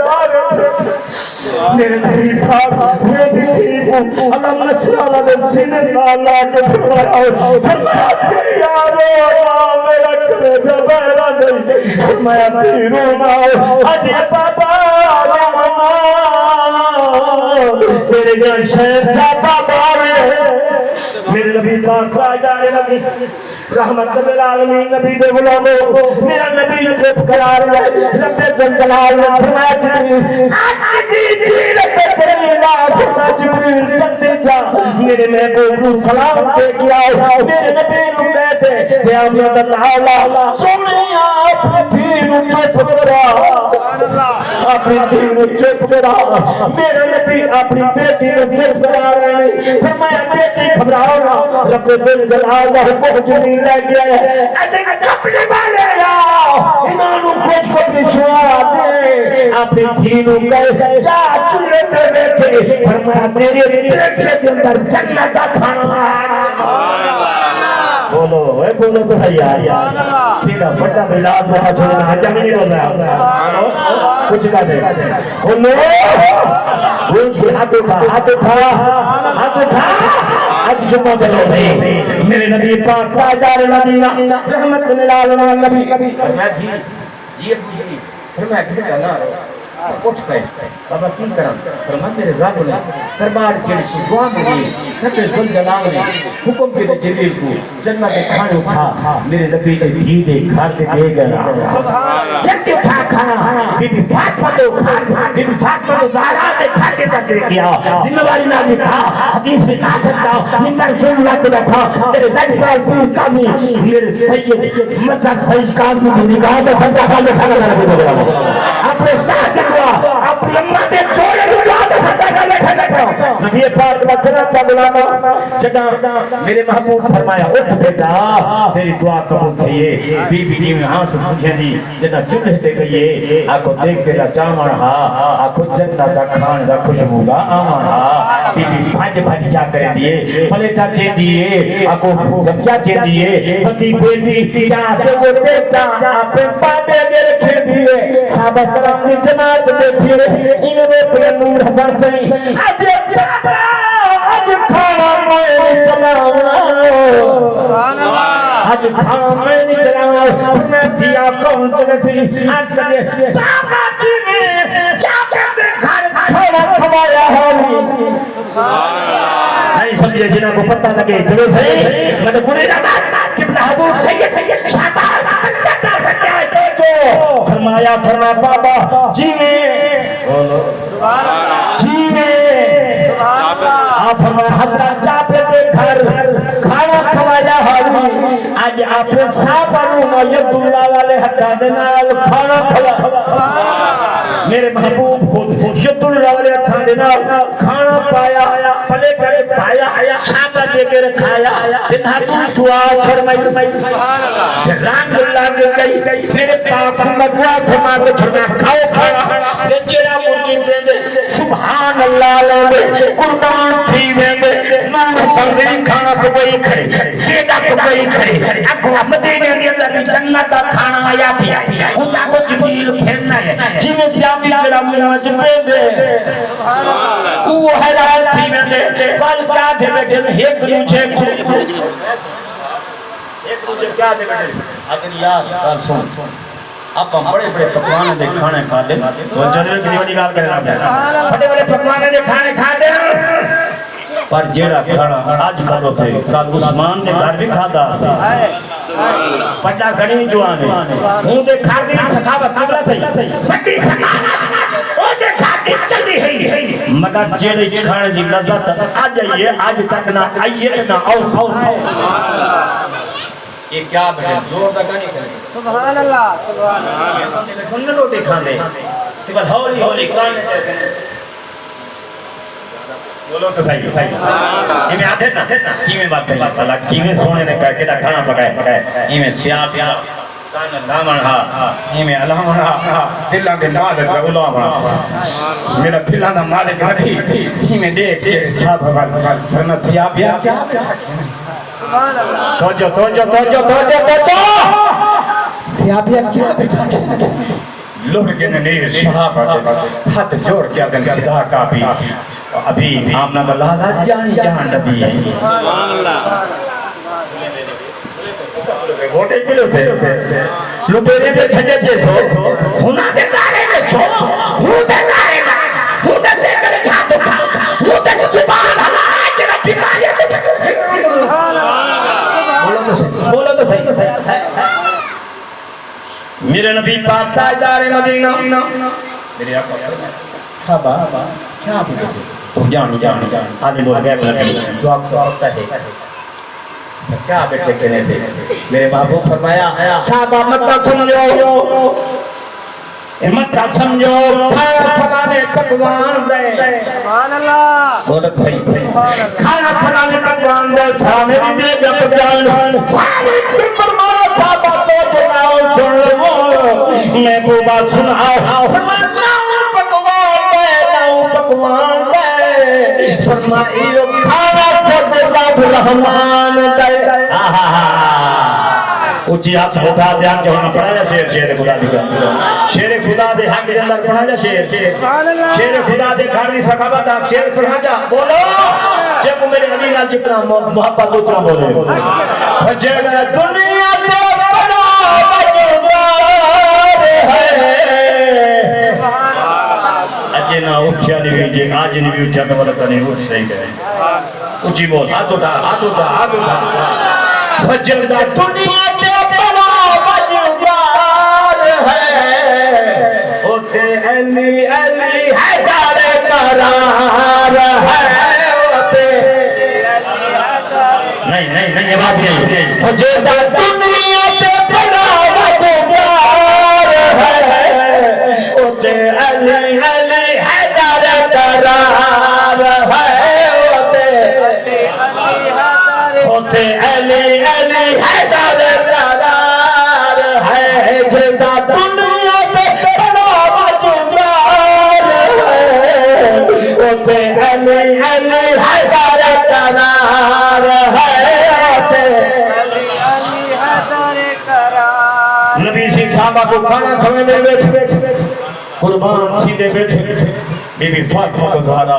میرے نبی پاک میری تھی کو اللہ نشرالہ دے سینے اللہ کے فرمایا یارو میرا کلیجہ بہرہ نہیں فرمایا تیرو ناؤ اجی بابا رونا تیرے جان شہر چاہتا بارے میرے نبی پاک راجہ نبی رحمت للعالمین نبی دے غلاموں میرا نبی چپ قرار ہے رب جلال نے فرمایا جبریل جی رب جلال فرمایا جبریل جلدی جا میرے محبوب کو سلام دے گیا میرے نبی نو کہتے کہ اللہ تعالی سنیا اپنی دین چپ کرا اپنی دین چپ کرا میرے نبی اپنی بیٹی کو چپ کرا رہے ہیں فرمایا بیٹی گھبراؤ نہ رب جلال کا حکم جبریل لے گیا ہے ایسے کپڑے والے آؤ انہوں کچھ کو بھی چھوڑا دے اپنی دھینوں کہے جا چولے تے بیٹھے فرمایا تیرے بیٹے کے اندر جنت کا کھانا بولو بولو تو حیا تیرا بڑا بلاد وہاں چھوڑنا ہے جب نہیں بول رہا کچھ کا دے بولو روز کے ہاتھ اٹھا آج جمعہ دلو دے میرے نبی پاک تاجدار مدینہ رحمت للعالمین نبی میں تھی جی فرمایا کہ نا اٹھ گئے بابا کی کرم فرمایا میرے رب نے دربار کے دعا ملی رب ذوالجلال نے حکم کے جبریل کو جنت کے کھانے اٹھا میرے نبی نے بھی دے کھاتے دے گیا جب اٹھا کھانا بی بی فاطمہ کو کھا بی بی فاطمہ کو زہرا نے کھا کے تقریر کیا ذمہ داری نہ لکھا حدیث میں کہا سکتا منبر رسول اللہ کو بیٹھا میرے نبی پور کامی میرے سید مذہب سید کامی کی نگاہ میں سجدہ کرنے کھانا نبی اپنے استاد کے دعا اپنی اماں دے جوڑے کو دعا دے سجدہ کرنے کھانا نبی پاک مسلط کا غلامہ جگہ میرے محبوب فرمایا اٹھ بیٹا تیری دعا قبول کیے بی بی نے ہاں سے پوچھے دی جنا چولہے تے گئے آکو دیکھ کے چاما رہا آکو جنت کا کھان کا خوشبو کا آما رہا بی بی بھاج کیا کریں دیے پلیٹا چے دیے آکو کیا چے دیے پتی بیٹی کیا تے وہ بیٹا آپ پاپے دے رکھے دیے صحابہ کرام کی جماعت بیٹھی رہے انہیں پہ نور حسن سے آج بابا آج کھانا میں چلاؤں آج کھانا میں چلاؤں میں دیا کون چلسی آج کہے بابا جی نے چاپے دے گھر کھانا کھوایا ہوئی نہیں سمجھے جنہوں کو پتہ لگے چلو صحیح میں تو بڑے رہا کتنا حضور سید شہباز فرمایا بابا جی نے آپ فرمایا حضرت چاپے دے گھر کھانا کھوایا ہوئی آج آپ صاحبانوں ید اللہ والے حقا دنال کھانا کھوایا میرے محبوب خود ید اللہ والے حقا دنال کھانا پایا پلے پلے پایا صحابہ دے کے رکھایا دنہا تو دعا فرمائی رنگ لگ گئی میرے پاک مدعا فرما کے فرما کھاؤ کھانا جڑا مرغی دے سبحان اللہ لے قربان تھی ویندے نور سمجھی کھانا کو وہی کھڑے جیدا کو وہی کھڑے اگو مدینے دے اندر جنت دا کھانا آیا پیا اوندا کو جبریل کھیلنا ہے جویں سیاسی جڑا منج پیندے سبحان اللہ او حیران تھی ویندے پل کا دے بیٹھے ایک دوجے کو ایک دوسرے کیا دے بیٹھے اگر یار گل سن آپ بڑے بڑے پکوان دے کھانے کھاتے وہ جنرل کی بڑی گل کرنا پیا بڑے بڑے پکوان دے کھانے کھاتے پر جیڑا کھانا اج کل تے کل عثمان دے گھر بھی کھادا سی پٹا گھنی جوان ہے ہوں دے کھا دی سخاوت اگلا صحیح بڑی سخاوت او دے کھا دی چلی ہے مگر جیڑے کھانے دی لذت اج آئیے اج تک نہ آئیے نہ اوس یہ کیا بھائی زور لگا نہیں کرے سبحان اللہ سبحان اللہ کھن روٹی کھاندے تے بس ہولی ہولی کھانے تے بولو تو صحیح میں آتے نا کیویں بات صحیح اللہ کیویں سونے نے کہا کیڑا کھانا پکائے ایویں سیاہ پیا کان لامن ہا ایویں علامہ دلاں دے مالک علامہ میرا دلاں دا مالک نہیں ایویں دیکھ کے صاحب فرما سیاہ پیا کیا سبحان اللہ توجہ سیاہ پیا کیا بیٹھا لوٹ کے نہیں صاحب ہاتھ جوڑ کے اگن خدا کا بھی ابھی آمنہ اللہ جانی جہاں نبی ہے سبحان اللہ ووٹے کلو سے لٹیرے دے چھجے سو ہونا دے دارے میں سو ہوں دے دارے میں ہوں دے دے کرے جھاڑو کھا ہوں دے زبان ہمارا جنہ بیماری دے سبحان اللہ بولو تو صحیح میرے نبی پاک تاجدار مدینہ میرے آقا صحابہ کیا بھی کہتے تو جانی آدمی بول گئے دعا ہوتا ہے کیا بیٹھے کہنے سے میرے بابو فرمایا صحابہ مت سمجھو کھانا پھلانے پکوان دے سبحان اللہ بولت بھائی کھانا پھلانے پکوان دے سامنے بھی دے جب جان سامنے فرمایا صحابہ تو جناؤ سن لو میں وہ بات سناؤ فرمایا پکوان دے فرمایا کھانا رب رحمان دے اچھی ہاتھ خدا دے حق جو ہونا پڑھا جا شیر خدا دی کا شیر خدا دے حق کے اندر پڑھا جا شیر خدا دے گھر دی سخاوت حق شیر پڑھا جا بولو جب میرے علی نال جتنا محبت اتنا بولے جگہ دنیا تے بڑا مجدار ہے اجے نہ اٹھیا نہیں جے آج نہیں بھی اٹھیا تو والا نہیں اٹھ صحیح کریں اچھی بول ہاتھ اٹھا جگہ دنیا تے بڑا مجدار ہے اوتے علی حیدر قرار ہے اوتے نہیں یہ بات نہیں جگہ دنیا تے بڑا مجدار ہے اوتے علی حیدر قرار ہے اوتے علی حیدر قرار ہے جگہ دنیا تے بڑا مجدار ہے اوتے علی حیدر قرار ہے اوتے نبی سی صحابہ کو کھانا کھوے دے بیٹھے قربان تھی دے بیٹھے بی بی فاطمہ کو زہرا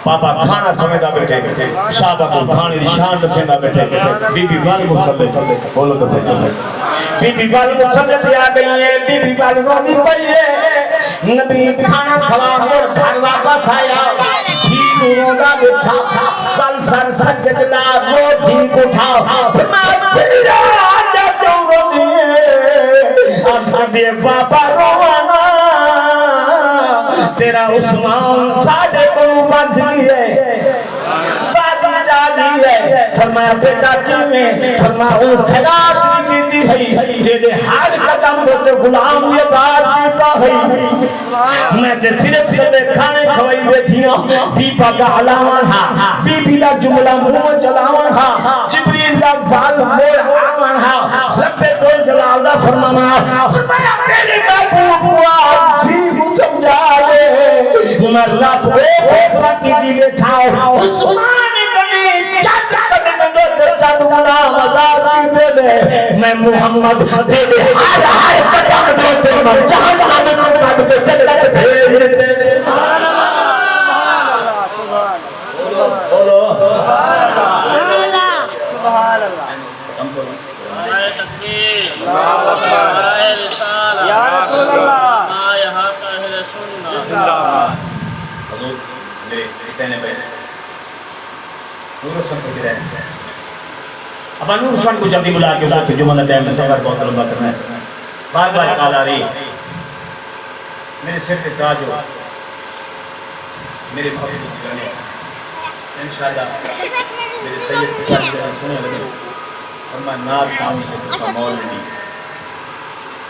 بابا کھانا کھوے دا بیٹھے صحابہ کو کھانے دی شان دسیں دا بیٹھے بی بی بال مسلح بولو تو صحیح بی بی بال مسلح سے آ گئی ہے بی بی بال روزی پڑی ہے نبی کھانا کھوا اور گھر واپس آیا ٹھیک روزہ بٹھا سل سر سجدہ روزی کو اٹھا فرمایا آجا کیوں روزی ہے آخر دے بابا روانا تیرا عثمان ساڑھے کو بند لیے بازی چالی ہے فرمایا بیٹا کیویں فرمایا وہ خیرات کی دی ہے جیدے ہر قدم ہوتے غلام یہ بات کیتا ہے میں تے صرف کدے کھانے کھوائی بیٹھی ہوں بی با کا علاوان ہاں بی بی لا جملہ منہ جلاوان ہاں جبریل لا بال مور آوان ہاں رب دول جلال دا فرمایا میری محبوب ہوا بھی سمجھا دے میں رب فیصلہ کی دی بیٹھاؤ عثمان کبھی چاچا کبھی چادونا مزار کی دے دے میں محمد دے دے ہر قدم دے دے میں جہاں جہاں میں محمد کے جلد بھیج دے دے بولو سبحان اللہ نعرہ تکبیر، اللہ اکبر نعرہ رسالہ، یا رسول اللہ نعرہ حق اہل سنت۔ حضور میرے کہنے پہ نور حسن کو گرہ اب نور حسن کو جلدی بلا کے کہ جمعہ ٹائم میں سفر بہت لمبا کرنا ہے، بار بار کال آ رہی میرے سر کے تاج ہو میرے بھائی کو چلانے انشاءاللہ میرے سید کی چاہی جب سنے لگے اور میں نار کامی سے کچھ مول نہیں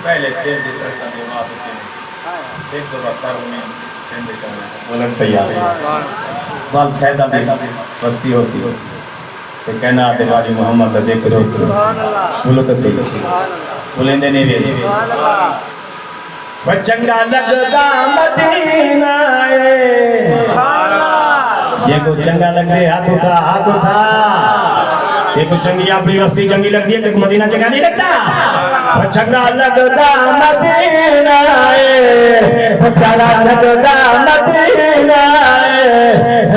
پہلے دیر دی طرح جو آپ ہوتے ایک دو بار ساروں میں چندے کرنا بولن سیاح بال سیدہ میں بستی ہوتی ہو کہ کہنا آتے والی محمد ذکر رسول بولو تو صحیح بولیں دے نہیں بھی سبحان اللہ چنگا لگدا مدینہ سبحان اللہ یہ کو چنگا لگدے ہاتھ اٹھا یہ کو چنگی اپنی بستی چنگی لگتی ہے کہ مدینہ چنگا نہیں لگتا چنگا لگدا مدینہ پیارا لگدا مدینہ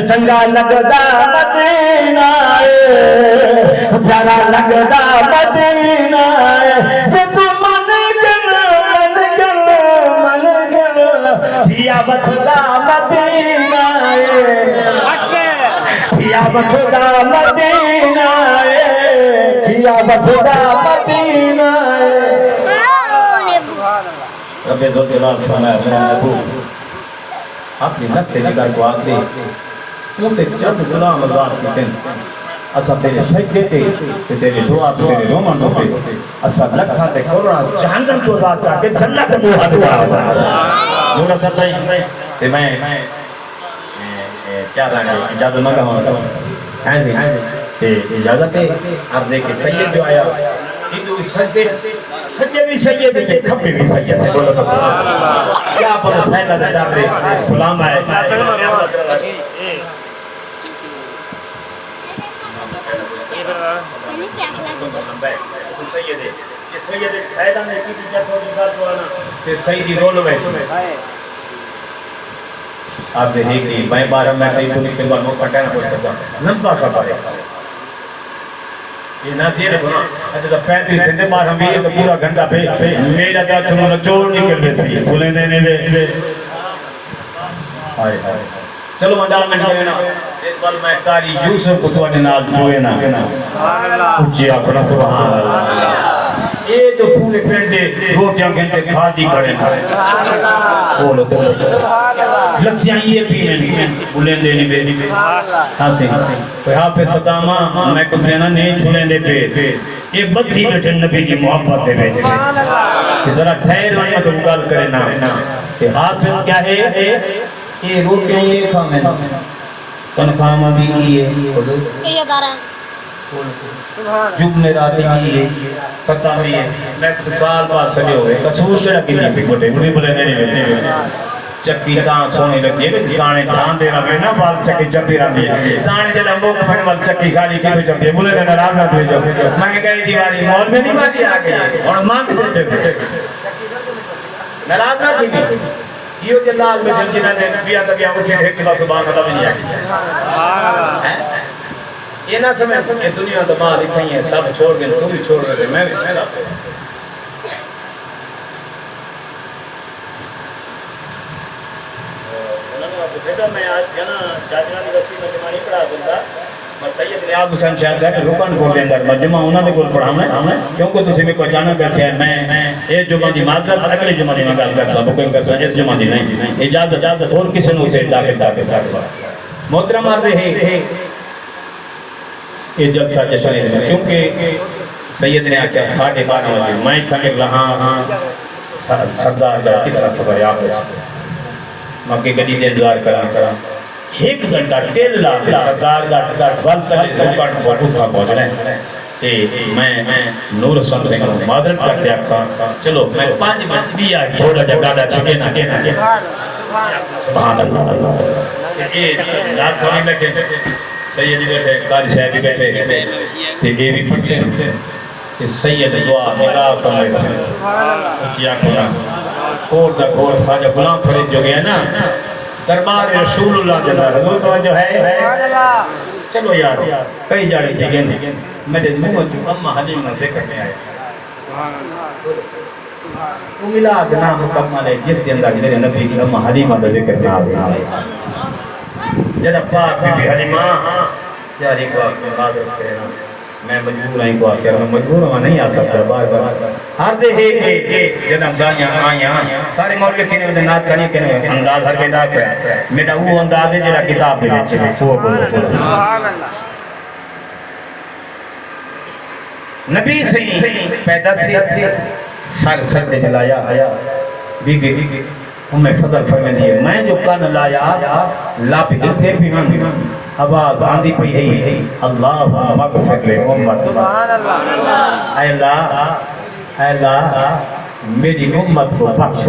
چنگا لگدا مدینہ پیارا لگدا مدینہ یا بسدا مدینہ یا بسدا مدینہ یا بسدا مدینہ رب ذوالجلال فرمایا میرے محبوب اپنی لگتے جگر کو آخری کیونکہ جب غلام آزاد کی دن اسا تیرے سجدے تے تیرے دعا تے تیرے رومن ہوتے اسا لکھا تے کروڑا جہنم تو آزاد کر کے جنت کو دعا نور سچائی تے میں کیا رہا ہے اجازت مانگا ہوں ہاں جی تے اجازت ہے آپ دیکھیں سید جو آیا ہندو سجدے سجدے بھی سید تے کھبے بھی سید ہے بولو تو کیا پر سیدہ دے ڈر دے غلام ہے آپ دیکھیں کہ میں بارہ میں کئی تو نکل بار موقع کہنا پڑ سکتا لمبا سفر ہے یہ ناظرین ہے بنا اچھا تو 35 گھنٹے بعد ہم یہ تو پورا گھنٹہ پہ میرا کیا سنو چور نکل بے سی بھولیں دینے بے آئے چلو مندال میں جائے نا ایک بار میں کاری یوسف کو تو نال جوئے نا اچھی اپنا سبحان اللہ یہ تو پورے پیڑے روٹیاں گھنٹے کھا دی کھڑے بولو تو لکسیاں یہ بھی میں بھولیں دینے بے ہاں سے کوئی حافظ صدامہ میں کچھ دینا نہیں چھولیں دے پہ یہ بدھی بیٹھے نبی کی محبت دے بیٹھے کہ ذرا ٹھہر میں تو مقال کرے نا کہ حافظ کیا ہے یہ روٹیاں یہ کھا میں تنخواہ بھی کی ہے یہ دارا جب میرا آتی کی ہے پتہ بھی ہے میں سال بعد سجے ہوئے قصور سے رکھی تھی بٹے بڑی بلے دینے میں چکی تاں سونی لگی ہے تانے دھان دینا میں نا بال چکی چپی رہا دی تانے جلے ہم کو پھر بال چکی خالی کی تو چپی بولے دینا راز نہ دوئے جو میں کہی دیواری مول میں نہیں باری آگے اور مانگ دیتے تھے نراز نہ تھی بھی یہ جلال میں جن جنہ نے نبیہ تبیہ اچھے ایک دفعہ سبحان اللہ بھی جاکی یہ نہ سمجھ کہ دنیا دماغ اتنی ہے سب چھوڑ گئے تو بھی چھوڑ گئے میں لاتے میں آج جنا جاجنا دی رسی میں جمانی پڑھا دوں میں سید ریاض حسین شاہ صاحب رکن کو دے اندر مجمع انہوں نے گل پڑھا میں کیونکہ تسی میں کوئی جانا کر سے میں ایک جمعہ دی معذرت اگلے جمعہ دی میں گل کر سا کوئی کر سا اس جمعہ دی نہیں اجازت اور کسی نے اسے ڈاکے محترم عرض ہے یہ جلسہ جشن ہے کیونکہ سید نے آکھا 12:30 بجے میں کھنے رہا سردار کا کتنا سفر ہے آپ مکہ گڈی دے انتظار کرا ایک گھنٹہ ٹیل لا سردار کا بل تلے رکن کو اٹھا پہنچ رہے تے میں نور حسن سے معذرت کرتے اکثر چلو میں 5 منٹ بھی آئی تھوڑا جا گاڑا چھکے نہ سبحان اللہ یہ رات کو نہیں بیٹھے سیدی بیٹھے قاری صاحب بھی بیٹھے تے یہ بھی پڑھتے کہ سید دعا ملا کرنے سے کیا کھولا کور دا کور خواجہ غلام فرید جو گیا نا دربار رسول اللہ جل حضور تو جو ہے چلو یار کئی جاڑی تھی گئے میرے منہ جو اما حلیم نہ ذکر میں آئے وہ میلاد نام مکمل ہے جس کے اندر میرے نبی کی اماں حلیمہ کا ذکر نہ ہے جناب پاک بی بی حلیمہ یار ایک وقت میں معذرت کرنا میں مجبور ہیں کو آخر میں مجبور ہوں نہیں آ سکتا بار بار ہر دے ہے جناب گالیاں آیاں سارے مولوی کہنے میں نات کرنی کہنے انداز ہر پیدا کر میرا وہ انداز ہے جڑا کتاب دے وچ ہے سو بولو سبحان اللہ نبی سے پیدا تھے سر دے جلایا بی بی ہمیں فضل فرمائے دیئے میں جو کان لایا لاپ ہلتے بھی ہوں آواز آندھی پئی ہے اللہ مغفر لے امت سبحان اللہ اے اللہ میری امت کو بخش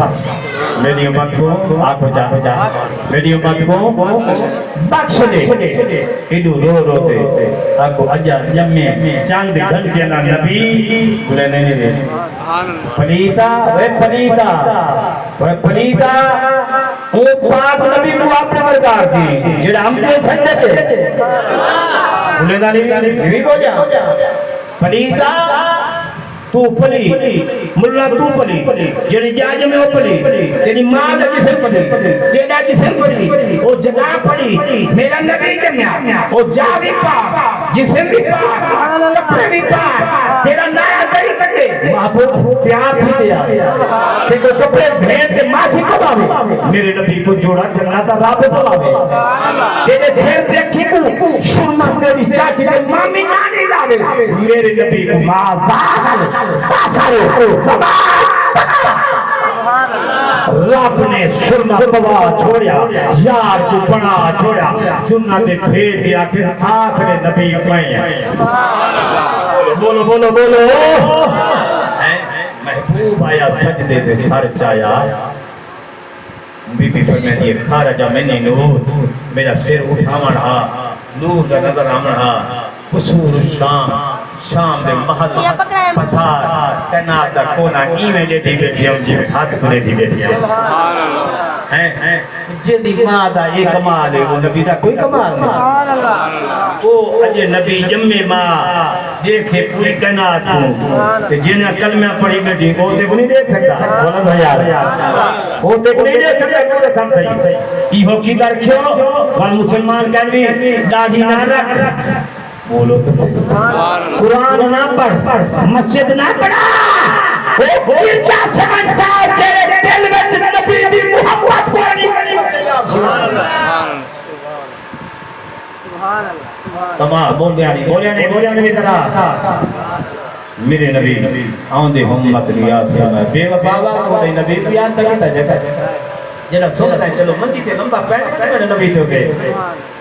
میری امت کو آنکھو جا میری امت کو بخش دے ایڈو رو دے آنکھو اجا جمعے چاند گھنٹے نا نبی بلے نہیں دے پلیتا پلیتا وہ پاک نبی کو اپنے برکار کی جڑا ہم دے سجدے کے بلے نہیں ہو جا پلیتا تو پلی ملا تو پلی جڑی جاج میں وہ پلی تیری ماں دا جسم پلی تیرا جسم پلی وہ جگہ پلی میرا نبی جمعہ وہ جا بھی پاک جسم بھی پاک کپڑے بھی پاک تیرا نایا دل کٹے محبوب تیار تھی دیا تیرے کپڑے بھیڑ تے ماسی پڑھاوے میرے نبی کو جوڑا جنت رابط لاوے تیرے سیر سے اکھی کو شرما تیری چاچی تے مامی نانی لاوے میرے نبی کو مازال رب نے سرما بوا چھوڑیا یار کو بنا چھوڑیا جنت پھیر دیا کہ آخر نبی پائیں بولو بولو بولو محبوب آیا سجدے سے سر چایا بی بی فرمائے دیئے خارجہ میں نے نور میرا سر اٹھا رہا نور کا نظر آمن رہا قصور شام دے محل پسار تنات دا کونا ایمیں لے دی بیٹھی ہوں جی ہاتھ کو لے دی بیٹھی ہیں جدی ماں دا یہ کمال ہے وہ نبی دا کوئی کمال نہیں وہ اجے نبی جمع ماں دیکھے پوری کائنات کو جنہیں کلمہ پڑھی بیٹھی وہ تے کو نہیں دیکھ سکتا بولا تو یار وہ تے کو نہیں دیکھ سکتا پورے سام صحیح یہ ہو کی در کیوں فال مسلمان کہنوی داڑھی نہ رکھ بولو تو صحیح قرآن نہ پڑھ مسجد نہ پڑھا وہ گرجا سمجھتا تیرے دل میں نبی دی محبت کو نہیں سبحان اللہ تمام بولیاں نہیں طرح میرے نبی آن دے ہمت لیات فرمائے بے وفاوہ کو دے نبی بیان تک تا جگہ جنہ سنتا ہے چلو منجی تے لمبا پہنے میرے نبی تو گئے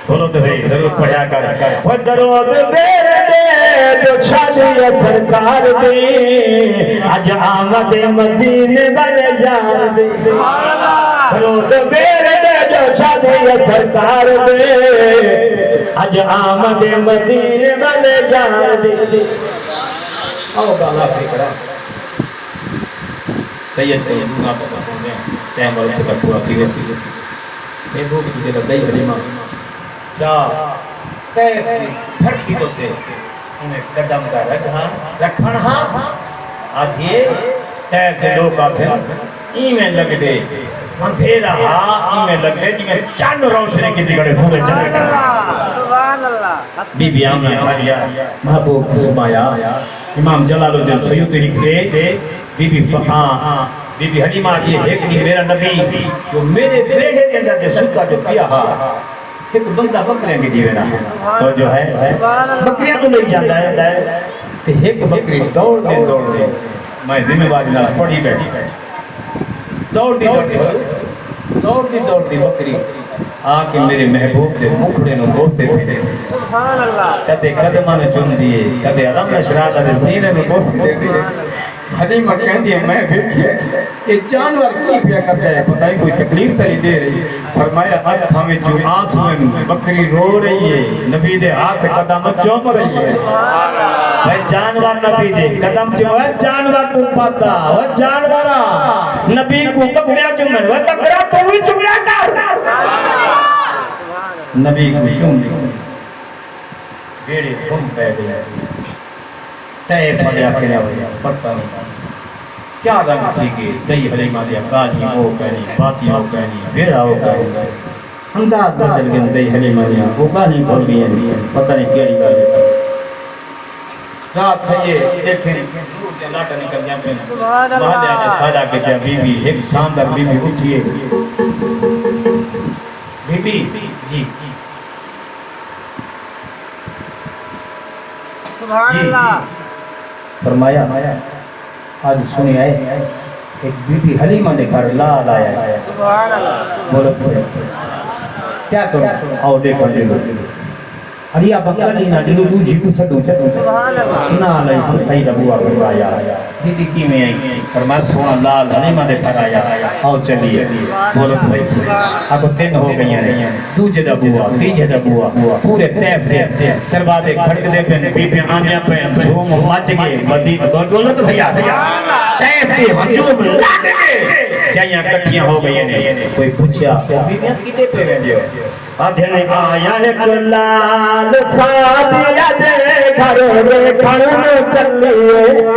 بولو تو صحیح ضرور پڑھیا کر وہ درود میرے دے جو چھالیہ سرکار دے آج آمد مدینے والے یار دے درود میرے دے جو چھالیہ سرکار دے آج آمد مدینے والے یار دے آؤ بالا فکرہ سید کو یمنا پاپا سن دیں ٹائم اور اتنے تک پورا تھی ویسی تیبو بھی تجھے لگئی حلیمہ چاہ پیر دھڑکی دوتے انہیں قدم کا رکھنہا آدھیے تیر کے لوگ آتے ایمیں لگ دے اندھیرا ایمیں لگ دے جی میں چند روشنے کی دیگڑے سورے چلے گا سبحان اللہ بی بی آمنہ بھاریا محبوب سمایا امام جلال الدین سیوطی لکھتے بی بی بی بی حلیمہ یہ ہے کہ میرا نبی جو میرے بیڑے کے اندر جو سکا جو کیا ایک بندہ بکریاں کی دیوے نہ تو جو ہے بکریاں تو نہیں جاتا ہے کہ ایک بکری دوڑ دے میں ذمہ باری نہ پڑھی بیٹھی دوڑتی بکری آکے میرے محبوب دے مکھڑے نو بوسے پھیرے سبحان اللہ کدے قدماں نو چم دیئے کدے علم نشرات دے سینے نو بوسے دے دیئے حلیمہ کہندی ہے میں بیٹھی ہے یہ جانور کی پیا کرتا ہے پتہ ہی کوئی تکلیف تری دے رہی فرمایا اکھاں میں جو آنسو ہیں بکری رو رہی ہے نبی دے ہاتھ قدم چوم رہی ہے بھائی جانور نبی دے قدم چوم ہے جانور تو پاتا وہ جانورا نبی کو بکریاں چومن وہ بکرا تو بھی چومیا کر نبی کو چوم دے بیڑے تم پہ دے طیف والے آخر ہوئے پتہ نہیں کیا رنگ تھی کہ دئی حلیمہ دیا کاجی ہو کہنی باتی ہو کہنی بیڑا ہو کہنی انداز بدل گئے دئی حلیمہ دیا وہ کہنی بھول گئی ہیں پتہ نہیں کیڑی گل ہے رات ہے یہ دیکھیں نور کے لاٹا نکل گیا پہ محلے آنے سارا کے کیا بی بی ایک شاندار بی بی اٹھئے بی بی جی سبحان اللہ فرمایا آج سنی آئے ایک بی بی حلیمہ نے گھر لال آیا ہے سبحان اللہ بولو کیا کرو آؤ دیکھو دیکھو ارے آپ کلی نہ دلو دو جی کو چھڈو سبحان اللہ نہ علیہ ہم سید ابو فرمایا بی بی کی میں آئی فرمایا سونا لال حلیمہ نے گھر آیا آؤ چلیے بولو بھائی اب 3 ہو گئی ہیں دوجے دا بوا تیجے دا بوا پورے طیف دے دروازے کھڑک دے پہ بی بی آنیاں پہ جھوم مچ گئے مدید دولت بھیا طیف دے ہجوم لگ گئے جائیاں کٹھیاں ہو گئی ہیں کوئی پوچھا بی بی کدے پہ رہے ہو آدھے نے آیا ایک لال سادیا دے گھر میں کھڑن چلیے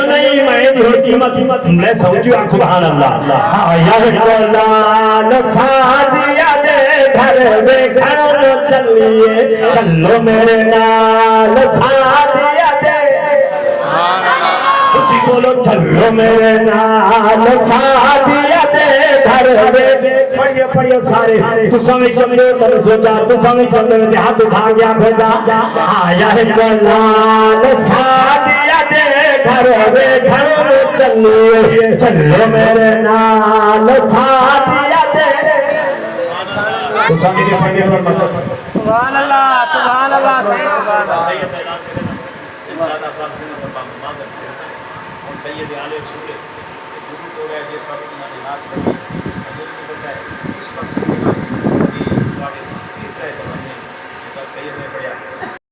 نہیں میں جھوٹی مت میں سمجھو سبحان اللہ آیا ایک لال سادیا دے گھر میں کھڑن چلیے چلو میرے لال سادیا دے کچھ بولو چلو میرے لال سادیا دے گھر میں پڑھئے سارے تو سمجھ چمجھے تو سوچا تو سمجھ چمجھے ہاتھ اٹھا گیا بھیجا آیا ہے لال سادیا دے گھر میں گھر چلیے چلو میرے لال سادیا دے تو سمجھ کے پڑھئے اور مطلب سبحان اللہ سبحان اللہ صحیح سبحان اللہ سید علیہ سورے دودھ تو رہے جیسا بھی ہاتھ کریں حضور نے بتایا اس وقت کہ تیسرا سمجھنے جیسا سید نے پڑھا